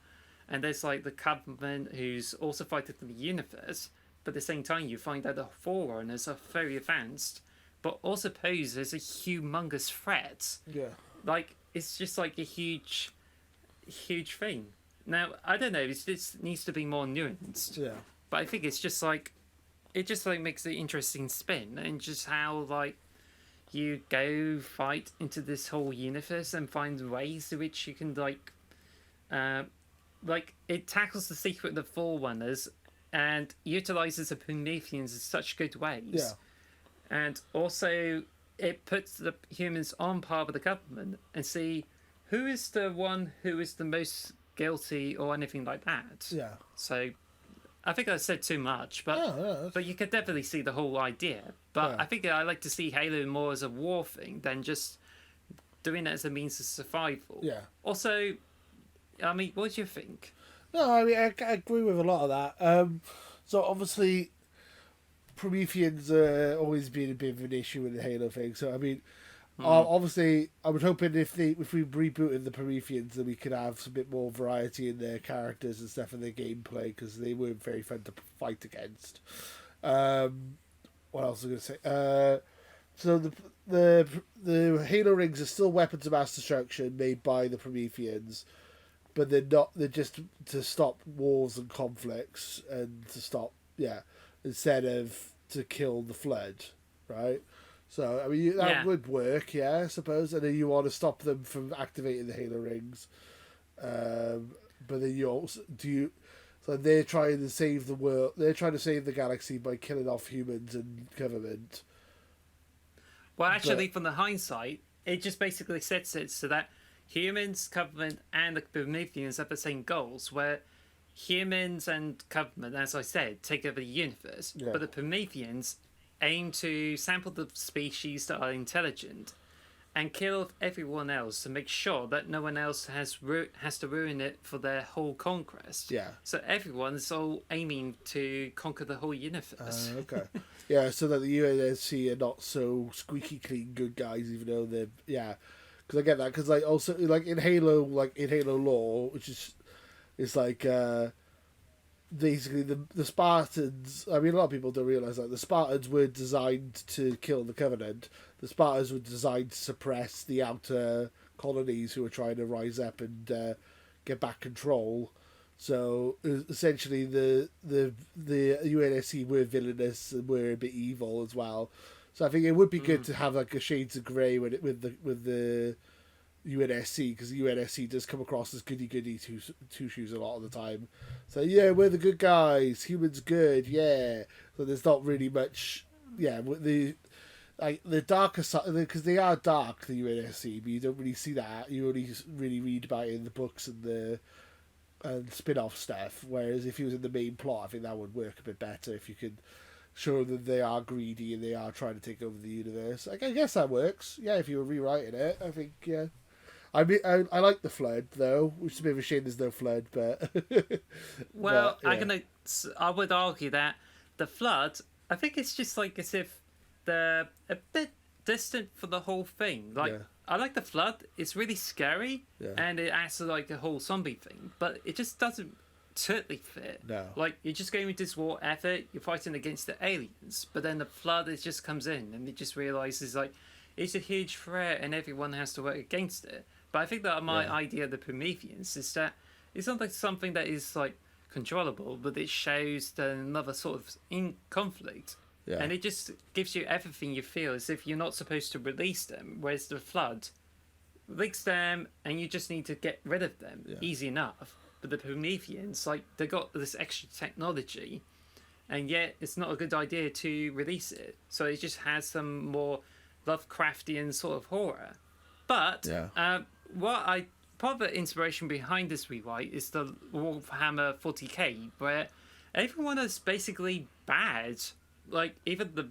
And there's, like, the Covenant who's also fighting for the universe, but at the same time you find that the Forerunners are very advanced, but also pose as a humongous threat. Yeah. Like, it's just like a huge thing. Now, I don't know, it just needs to be more nuanced. Yeah. But I think it's just like, it just, like, makes an interesting spin, and just how, like, you go fight into this whole universe and find ways in which you can, like, it tackles the secret of the Forerunners and utilizes the Prometheans in such good ways. Yeah. And also, it puts the humans on par with the Government and see who is the one who is the most guilty or anything like that. Yeah. So, I think I said too much, but but you could definitely see the whole idea. But I think I like to see Halo more as a war thing than just doing it as a means of survival. Yeah. Also, I mean, what do you think? No, I mean, I agree with a lot of that. So obviously, Prometheans always been a bit of an issue with the Halo thing. So I mean, obviously, I was hoping if we rebooted the Prometheans, then we could have some bit more variety in their characters and stuff in their gameplay because they weren't very fun to fight against. What else was I going to say? So the Halo rings are still weapons of mass destruction made by the Prometheans, but they're not. They're just to stop wars and conflicts and to stop, instead of to kill the Flood, right? So I mean that would work, I suppose. And then you want to stop them from activating the Halo rings, but then you also So they're trying to save the world. They're trying to save the galaxy by killing off humans and government. Well, actually, from the hindsight, it just basically sets it so that humans, government, and the Prometheans have the same goals, where humans and government, as I said, take over the universe, but the Prometheans aim to sample the species that are intelligent and kill off everyone else to make sure that no one else has to ruin it for their whole conquest. Yeah. So everyone's all aiming to conquer the whole universe. Okay. Yeah, so that the UNSC are not so squeaky clean good guys, even though they're because I get that because like also like in Halo lore, which is it's like basically the Spartans. I mean, a lot of people don't realize that the Spartans were designed to kill the Covenant. The Spartans were designed to suppress the outer colonies who were trying to rise up and get back control. So essentially, the UNSC were villainous and were a bit evil as well. So I think it would be good to have like a shades of grey with the UNSC, because the UNSC does come across as goody two shoes a lot of the time. So we're the good guys, humans good, So there's not really much, the darker side, because they are dark, the UNSC, but you don't really see that. You only really read about it in the books and spin-off stuff. Whereas if he was in the main plot, I think that would work a bit better if you could show that they are greedy and they are trying to take over the universe. I guess that works. If you were rewriting it, I think I mean, I like the Flood though, which is a bit of a shame there's no Flood, but well, I would argue that the Flood, I think it's just like as if they're a bit distant for the whole thing. Like I like the Flood; it's really scary, and it acts like a whole zombie thing, but it just doesn't totally fit. No, like you're just going with this war effort, you're fighting against the aliens, but then the Flood just comes in and it just realizes like it's a huge threat and everyone has to work against it. But I think that my idea of the Prometheans is that it's not like something that is like controllable, but it shows another sort of in conflict. Yeah. And it just gives you everything you feel as if you're not supposed to release them, whereas the Flood links them and you just need to get rid of them easy enough. But the Prometheans, like, they got this extra technology, and yet it's not a good idea to release it. So it just has some more Lovecraftian sort of horror. But part of the inspiration behind this rewrite is the Warhammer 40k, where everyone is basically bad. Like, even the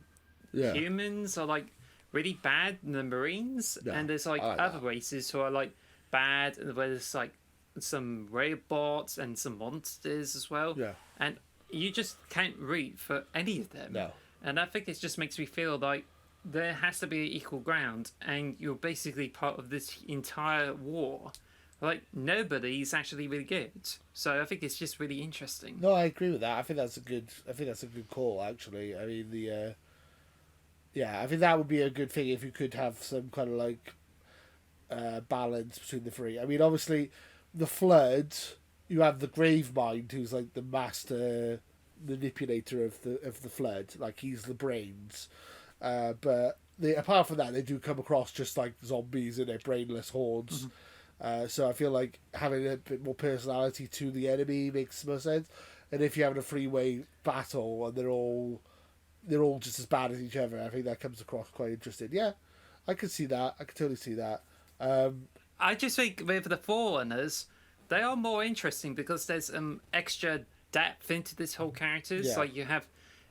humans are like really bad, and the Marines, and there's like other races who are like bad, and where there's like some robots and some monsters as well. Yeah. And you just can't root for any of them. No. And I think it just makes me feel like there has to be equal ground, and you're basically part of this entire war. Like, nobody's actually really good. So I think it's just really interesting. No, I agree with that. I think that's a good call, actually. I mean, I think that would be a good thing if you could have some kind of like balance between the three. I mean, obviously, the Flood, you have the Gravemind, who's like the master manipulator of the Flood. Like, he's the brains. But apart from that, they do come across just like zombies in their brainless hordes. Mm-hmm. So I feel like having a bit more personality to the enemy makes more sense. And if you're having a three-way battle and they're all just as bad as each other, I think that comes across quite interesting. Yeah, I could see that. I could totally see that. I just think with the Forerunners, they are more interesting because there's extra depth into this whole characters. Yeah. Like, you have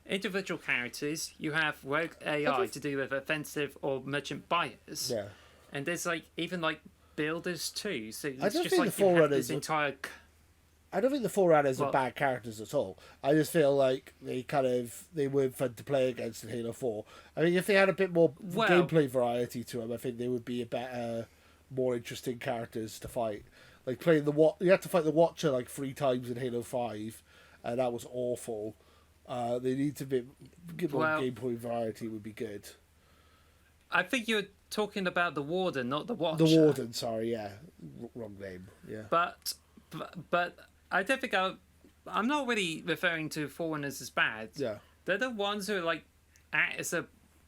individual characters, you have rogue AI to do with offensive or merchant bias. Yeah. and there's like even like builders too. So I it's don't just think like the you have Forerunners. this entire. I don't think the Forerunners are Well, bad characters at all. I just feel like they weren't fun to play against in Halo 4. I mean, if they had a bit more well, gameplay variety to them, I think they would be a better, more interesting characters to fight. Like playing you had to fight the Watcher like 3 times in Halo 5, and that was awful. They need to give more well, gameplay variety would be good. I think you're talking about the Warden, not the Watcher. The Warden, sorry, yeah, wrong name, yeah. But I don't think I'm not really referring to Forerunners as bad. Yeah. They're the ones who are like act as a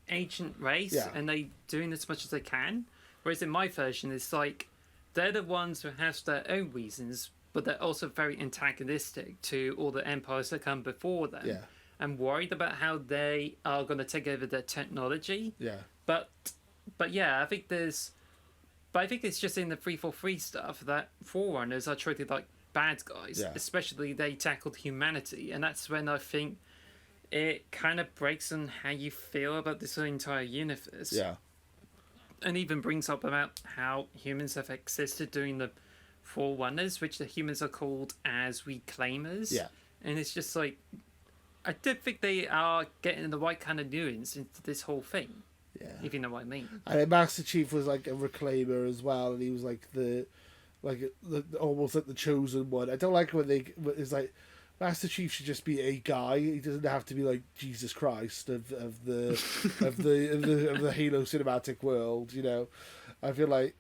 ancient race, Yeah. and they doing as much as they can. Whereas in my version, it's like they're the ones who have their own reasons, but they're also very antagonistic to all the empires that come before them. Yeah. And worried about how they are going to take over their technology. Yeah. But yeah, I think it's just in the 343 stuff that Forerunners are treated like bad guys, Yeah. especially they tackled humanity, and that's when I think it kind of breaks on how you feel about this entire universe. Yeah. And even brings up about how humans have existed during the Forerunners, which the humans are called as reclaimers. Yeah. And it's just like, I don't think they are getting the right kind of nuance into this whole thing. Yeah. If you know what I mean. And Master Chief was like a reclaimer as well, and he was like almost like the chosen one. I don't like when it's like Master Chief should just be a guy. He doesn't have to be like Jesus Christ of the of the Halo cinematic world. You know, I feel like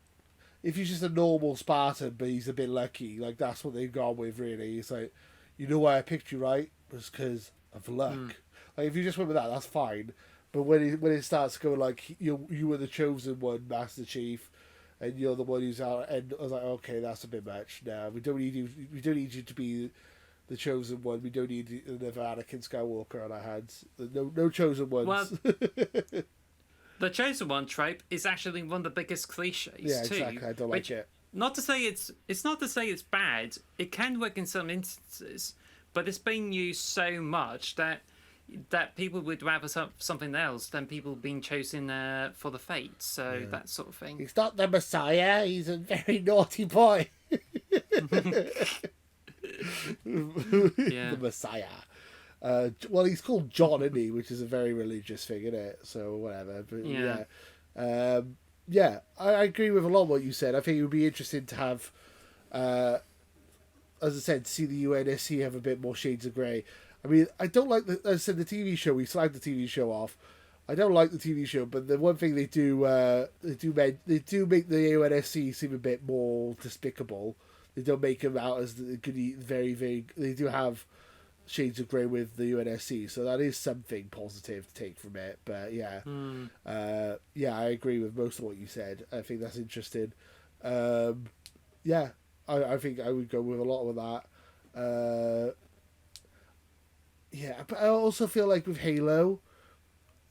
if he's just a normal Spartan, but he's a bit lucky, like that's what they've gone with. Really, it's like, you know why I picked you, right? It was because of luck. Like if you just went with that, that's fine. But when it starts going like you were the chosen one, Master Chief, and you're the one who's out, and I was like, okay, that's a bit much. No, we don't need you. We don't need you to be the chosen one. We don't need another Anakin Skywalker on our hands. No chosen ones. Well, the chosen one trope is actually one of the biggest cliches yeah, too. exactly. I don't like it. Not to say it's not to say it's bad. It can work in some instances, but it's been used so much that people would rather something else than people being chosen for the fate. So that sort of thing. He's not the Messiah. He's a very naughty boy. The Messiah. Well, he's called John, isn't he? Which is a very religious thing, isn't it? So whatever. But yeah. I agree with a lot of what you said. I think it would be interesting to have, as I said, see the UNSC have a bit more shades of grey. I mean, I don't like as I said, the TV show. We slagged the TV show off. I don't like the TV show, but the one thing they do make the UNSC seem a bit more despicable. They don't make them out as the goody, very, very. They do have shades of grey with the UNSC, so that is something positive to take from it. But yeah, I agree with most of what you said. I think that's interesting. Yeah, I think I would go with a lot of that. Yeah, but I also feel like with Halo,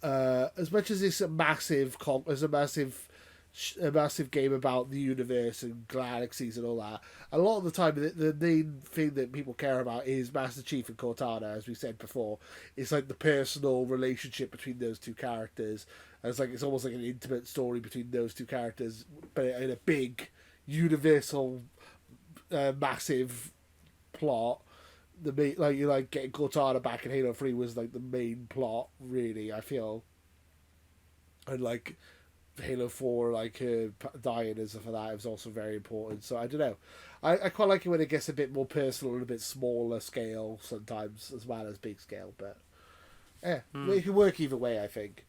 as much as it's a massive game about the universe and galaxies and all that, a lot of the time the main thing that people care about is Master Chief and Cortana, as we said before. It's like the personal relationship between those two characters, and it's almost like an intimate story between those two characters, but in a big universal massive plot. The main, like getting Cortana back in Halo 3 was like the main plot, really, I feel. And like Halo 4, like her dying and stuff like that, was also very important. So I don't know. I quite like it when it gets a bit more personal and a bit smaller scale sometimes, as well as big scale. But yeah, it can work either way, I think.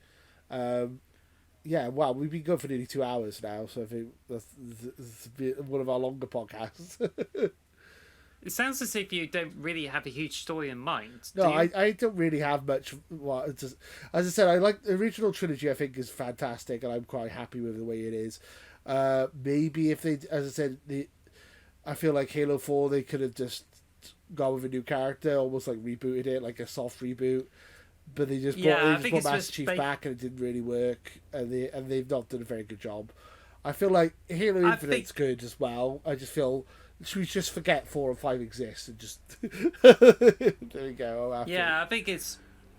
Yeah, well, we've been going for nearly 2 hours now, so I think that's one of our longer podcasts. It sounds as if you don't really have a huge story in mind. No, I don't really have much. Well, as I said, I like the original trilogy. I think is fantastic, and I'm quite happy with the way it is. Maybe if they, as I said, I feel like Halo 4, they could have just gone with a new character, almost like rebooted it, like a soft reboot. But they just brought Master Chief back, and it didn't really work, and they've not done a very good job. I feel like Halo Infinite's good as well. I just feel. Should we just forget 4 and 5 exist and just there we go? Yeah, I think it's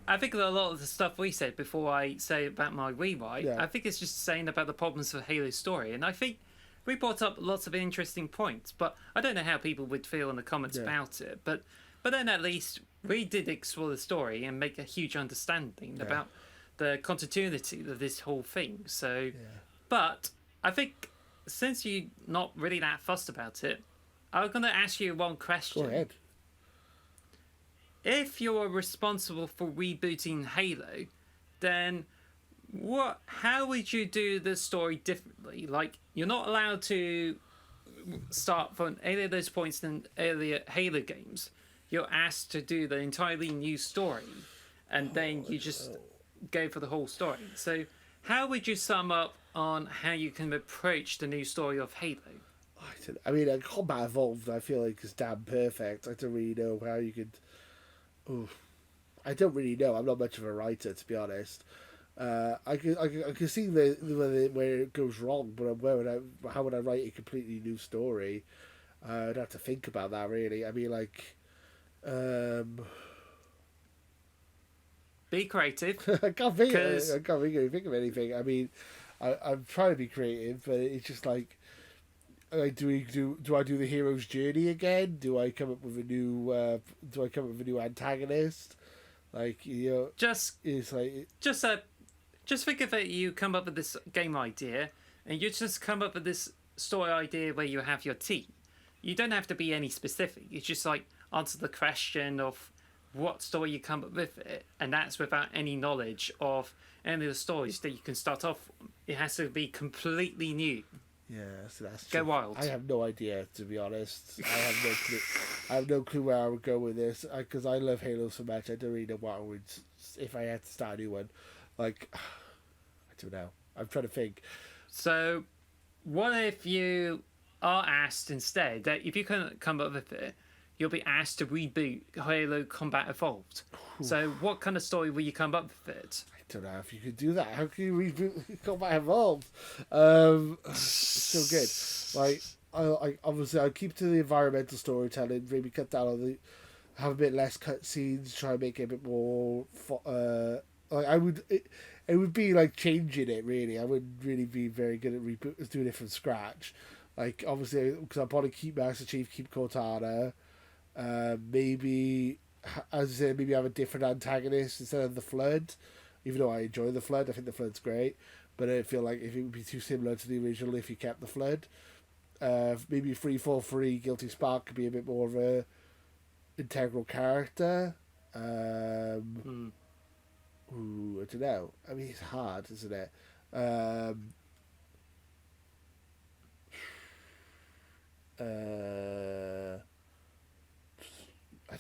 I think a lot of the stuff we said before I say about my rewrite, Yeah. I think it's just saying about the problems of Halo's story, and I think we brought up lots of interesting points. But I don't know how people would feel in the comments about it. But then at least we did explore the story and make a huge understanding about the continuity of this whole thing. So, but I think since you're not really that fussed about it, I'm going to ask you one question. Go ahead. If you're responsible for rebooting Halo, then how would you do the story differently? Like, you're not allowed to start from any of those points in earlier Halo games. You're asked to do the entirely new story, and then you just go for the whole story. So how would you sum up on how you can approach the new story of Halo? I mean, Combat Evolved, I feel like is damn perfect. I don't really know how you could. Oh, I don't really know. I'm not much of a writer, to be honest. I can see where it goes wrong, but how would I write a completely new story? I'd have to think about that, really. I mean, like, be creative. I can't think of anything. I mean, I'm trying to be creative, but it's just like, do I do the hero's journey again? Do I come up with a new antagonist? Like, you know, it's like just think of it. You come up with this game idea, and you just come up with this story idea where you have your team. You don't have to be any specific. It's just like answer the question of what story you come up with it, and that's without any knowledge of any of the stories that you can start off from. It has to be completely new. Yeah, so that's go true. wild. I have no idea, to be honest. I have no clue. I have no clue where I would go with this, because I love Halo so much. I don't really know what I would, if I had to start a new one. Like, I don't know. I'm trying to think. So, what if you are asked instead that if you can come up with it, you'll be asked to reboot Halo Combat Evolved. So, what kind of story will you come up with it? I don't know if you could do that. How can you reboot Combat Evolved? So good. Like, I obviously I'll keep to the environmental storytelling. Maybe cut down on have a bit less cutscenes. Try and make it a bit more. Like I would, it would be like changing it. Really, I wouldn't really be very good at doing it from scratch. Like obviously, because I'll probably keep Master Chief, keep Cortana. Maybe, as I said, maybe have a different antagonist instead of the Flood. Even though I enjoy the Flood, I think the Flood's great. But I feel like if it would be too similar to the original if you kept the Flood. Maybe 343 Guilty Spark could be a bit more of a integral character. Ooh, I don't know. I mean, it's hard, isn't it? I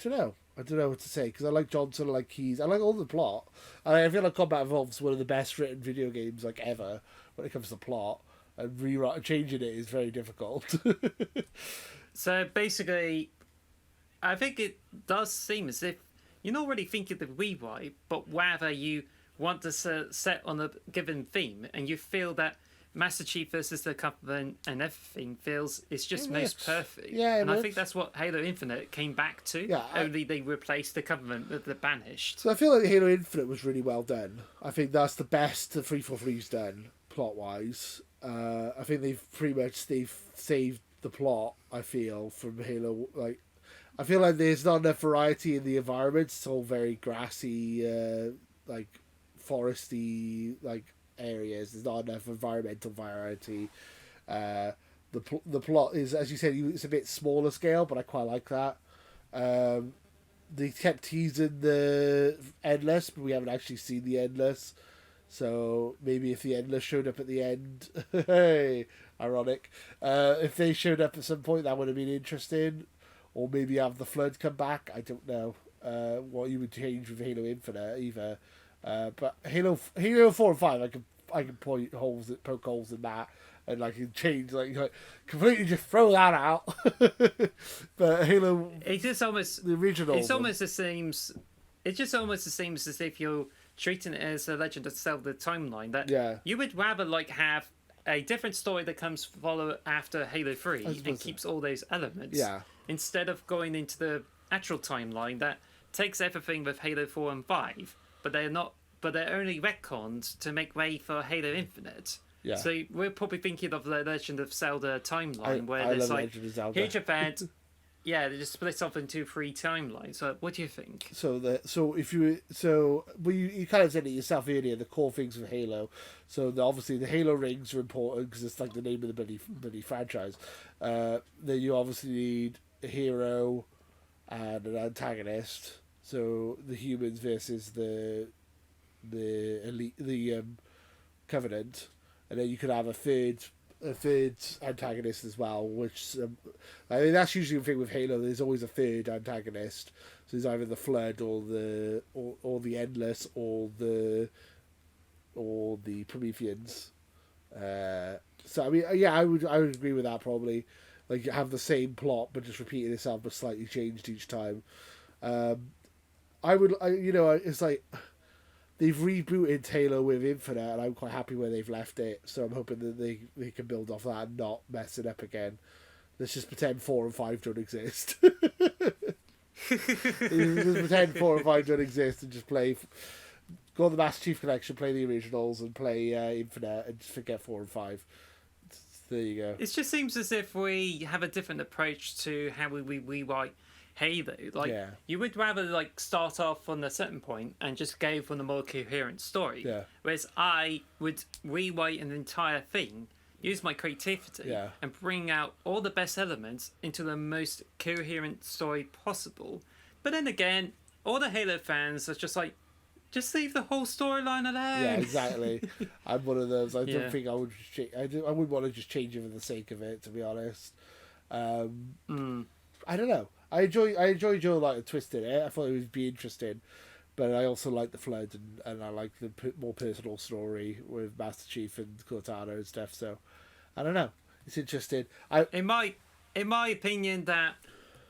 don't know. I don't know what to say because I like Johnson, I like Keys, I like all the plot. I feel like Combat Evolved's one of the best written video games like ever when it comes to plot, and changing it is very difficult. So basically, I think it does seem as if you're not really thinking the rewrite, but rather you want to set on a given theme, and you feel that Master Chief versus the Covenant and everything feels it's just most perfect. Yeah, and I think that's what Halo Infinite came back to. Yeah, only they replaced the Covenant with the Banished. So I feel like Halo Infinite was really well done. I think that's the best the 343's done plot wise. I think they've saved the plot. I feel from Halo, like I feel like there's not enough variety in the environments. It's all very grassy, like foresty, like areas. There's not enough environmental variety. The plot is, as you said, it's a bit smaller scale, but I quite like that. They kept teasing the Endless, but we haven't actually seen the Endless. So maybe if the Endless showed up at the end, hey, ironic. If they showed up at some point, that would have been interesting. Or maybe have the Flood come back. I don't know what you would change with Halo Infinite either. But Halo 4 and 5, I can poke holes in that, and I can change like completely just throw that out. But Halo, it just almost the original. It's almost the same. It just almost the same as if you're treating it as a Legend of Zelda timeline. That you would rather like have a different story that comes follow after Halo 3 and keeps all those elements. Yeah. Instead of going into the actual timeline that takes everything with Halo 4 and 5, but they're not. But they're only retconned to make way for Halo Infinite. Yeah. So we're probably thinking of the Legend of Zelda timeline, where I there's love like Legend of Zelda. huge event. Yeah, they just split off into 3 timelines. So what do you think? You kind of said it yourself earlier. The core things of Halo. So obviously the Halo rings are important because it's like the name of the bloody franchise. Then you obviously need a hero and an antagonist. So the humans versus the elite, the Covenant, and then you could have a third antagonist as well, which I mean that's usually the thing with Halo. There's always a third antagonist. So there's either the Flood or the Endless or the Prometheans. So I mean, yeah, I would agree with that probably. Like you have the same plot but just repeating itself but slightly changed each time. It's like they've rebooted Halo with Infinite, and I'm quite happy where they've left it. So I'm hoping that they can build off that and not mess it up again. Let's just pretend 4 and 5 don't exist. Just pretend 4 and 5 don't exist and just go on the Master Chief Collection, play the originals, and play Infinite, and just forget 4 and 5. There you go. It just seems as if we have a different approach to how we rewrite Halo. Like, you would rather like start off on a certain point and just go for the more coherent story. Yeah. Whereas I would rewrite an entire thing, use my creativity, and bring out all the best elements into the most coherent story possible. But then again, all the Halo fans are just like, just leave the whole storyline alone. Yeah, exactly. I'm one of those. I don't think I would. I wouldn't want to just change it for the sake of it, to be honest. I don't know. I enjoyed your like twist in it. I thought it would be interesting, but I also like the Flood and I like the more personal story with Master Chief and Cortana and stuff. So I don't know. It's interesting. In my opinion, that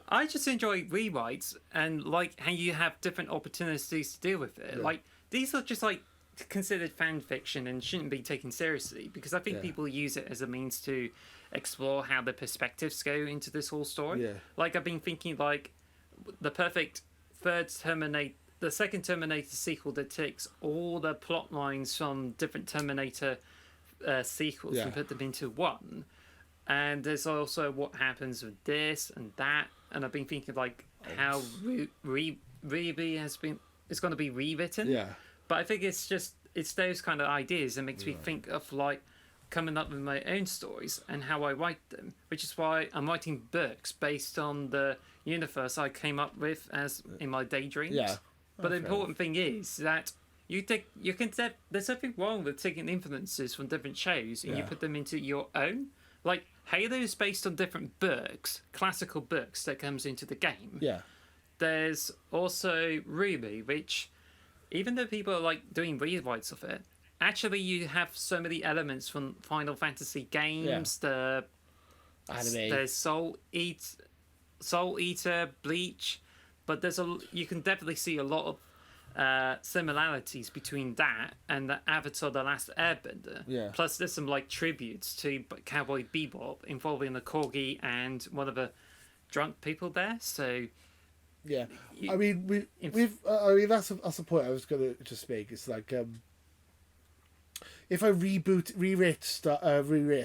I just enjoy rewrites and like how you have different opportunities to deal with it. Like these are just like considered fan fiction and shouldn't be taken seriously because I think people use it as a means to explore how the perspectives go into this whole story. Yeah. Like I've been thinking like the perfect the second Terminator sequel that takes all the plot lines from different Terminator sequels and put them into one. And there's also what happens with this and that. And I've been thinking like how RWBY it's going to be rewritten. Yeah. But I think it's those kind of ideas that makes me think of like coming up with my own stories and how I write them, which is why I'm writing books based on the universe I came up with as in my daydreams. Yeah. But the important thing is that there's nothing wrong with taking influences from different shows and you put them into your own. Like Halo is based on different books, classical books that comes into the game. Yeah. There's also RWBY, which even though people are like doing rewrites of it, actually you have so many elements from Final Fantasy games, the anime, there's Soul Eater, Bleach, but you can definitely see a lot of similarities between that and the Avatar: The Last Airbender. Yeah. Plus, there's some like tributes to Cowboy Bebop involving the corgi and one of the drunk people there. So. Yeah, I mean that's the point I was gonna just make. It's like if I rewrite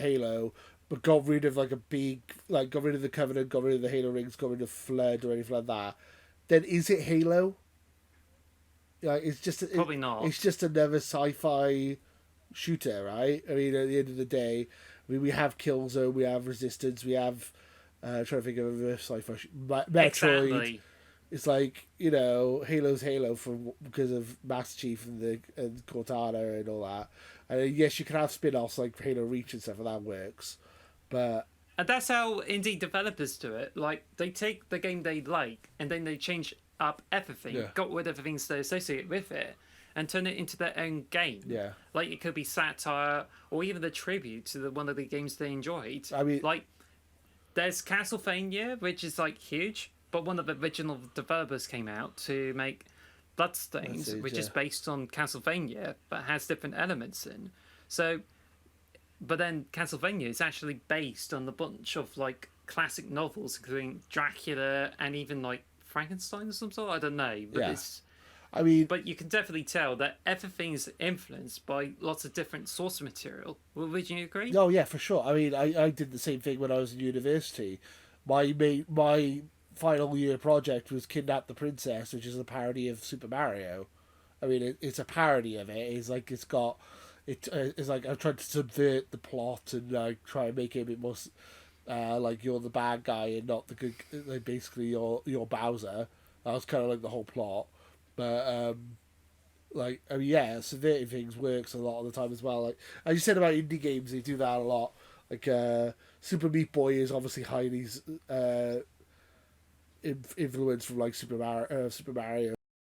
Halo, but got rid of got rid of the Covenant, got rid of the Halo rings, got rid of Flood or anything like that, then is it Halo? Like probably not. It's just another sci-fi shooter, right? I mean, at the end of the day, we have Killzone, we have Resistance, we have trying to think of a sci-fi Metroid. Exactly. It's like, Halo's Halo because of Master Chief and Cortana and all that. And yes, you can have spin-offs like Halo Reach and stuff, and that works. But and that's how indie developers do it. Like they take the game they like and then they change up everything, got rid of the things they associate with it, and turn it into their own game. Yeah. Like it could be satire or even the tribute to one of the games they enjoyed. I mean, like there's Castlevania, which is like huge. But one of the original developers came out to make Bloodstains, which is based on Castlevania, but has different elements in. So, but then Castlevania is actually based on a bunch of like classic novels, including Dracula and even like Frankenstein or some sort. I don't know, but it's I mean, But you can definitely tell that everything's influenced by lots of different source material. Would you agree? no, yeah, for sure. I mean, I did the same thing when I was in university. My final year project was Kidnap the Princess, which is a parody of Super Mario. I mean, it's a parody of it. It's like it's like I'm trying to subvert the plot and like try and make it a bit more like you're the bad guy and not the good. Like basically, you're Bowser. That was kind of like the whole plot, but like I mean, yeah, subverting things works a lot of the time as well. Like as you said about indie games, they do that a lot. Like Super Meat Boy is obviously highly influenced from like Super Mario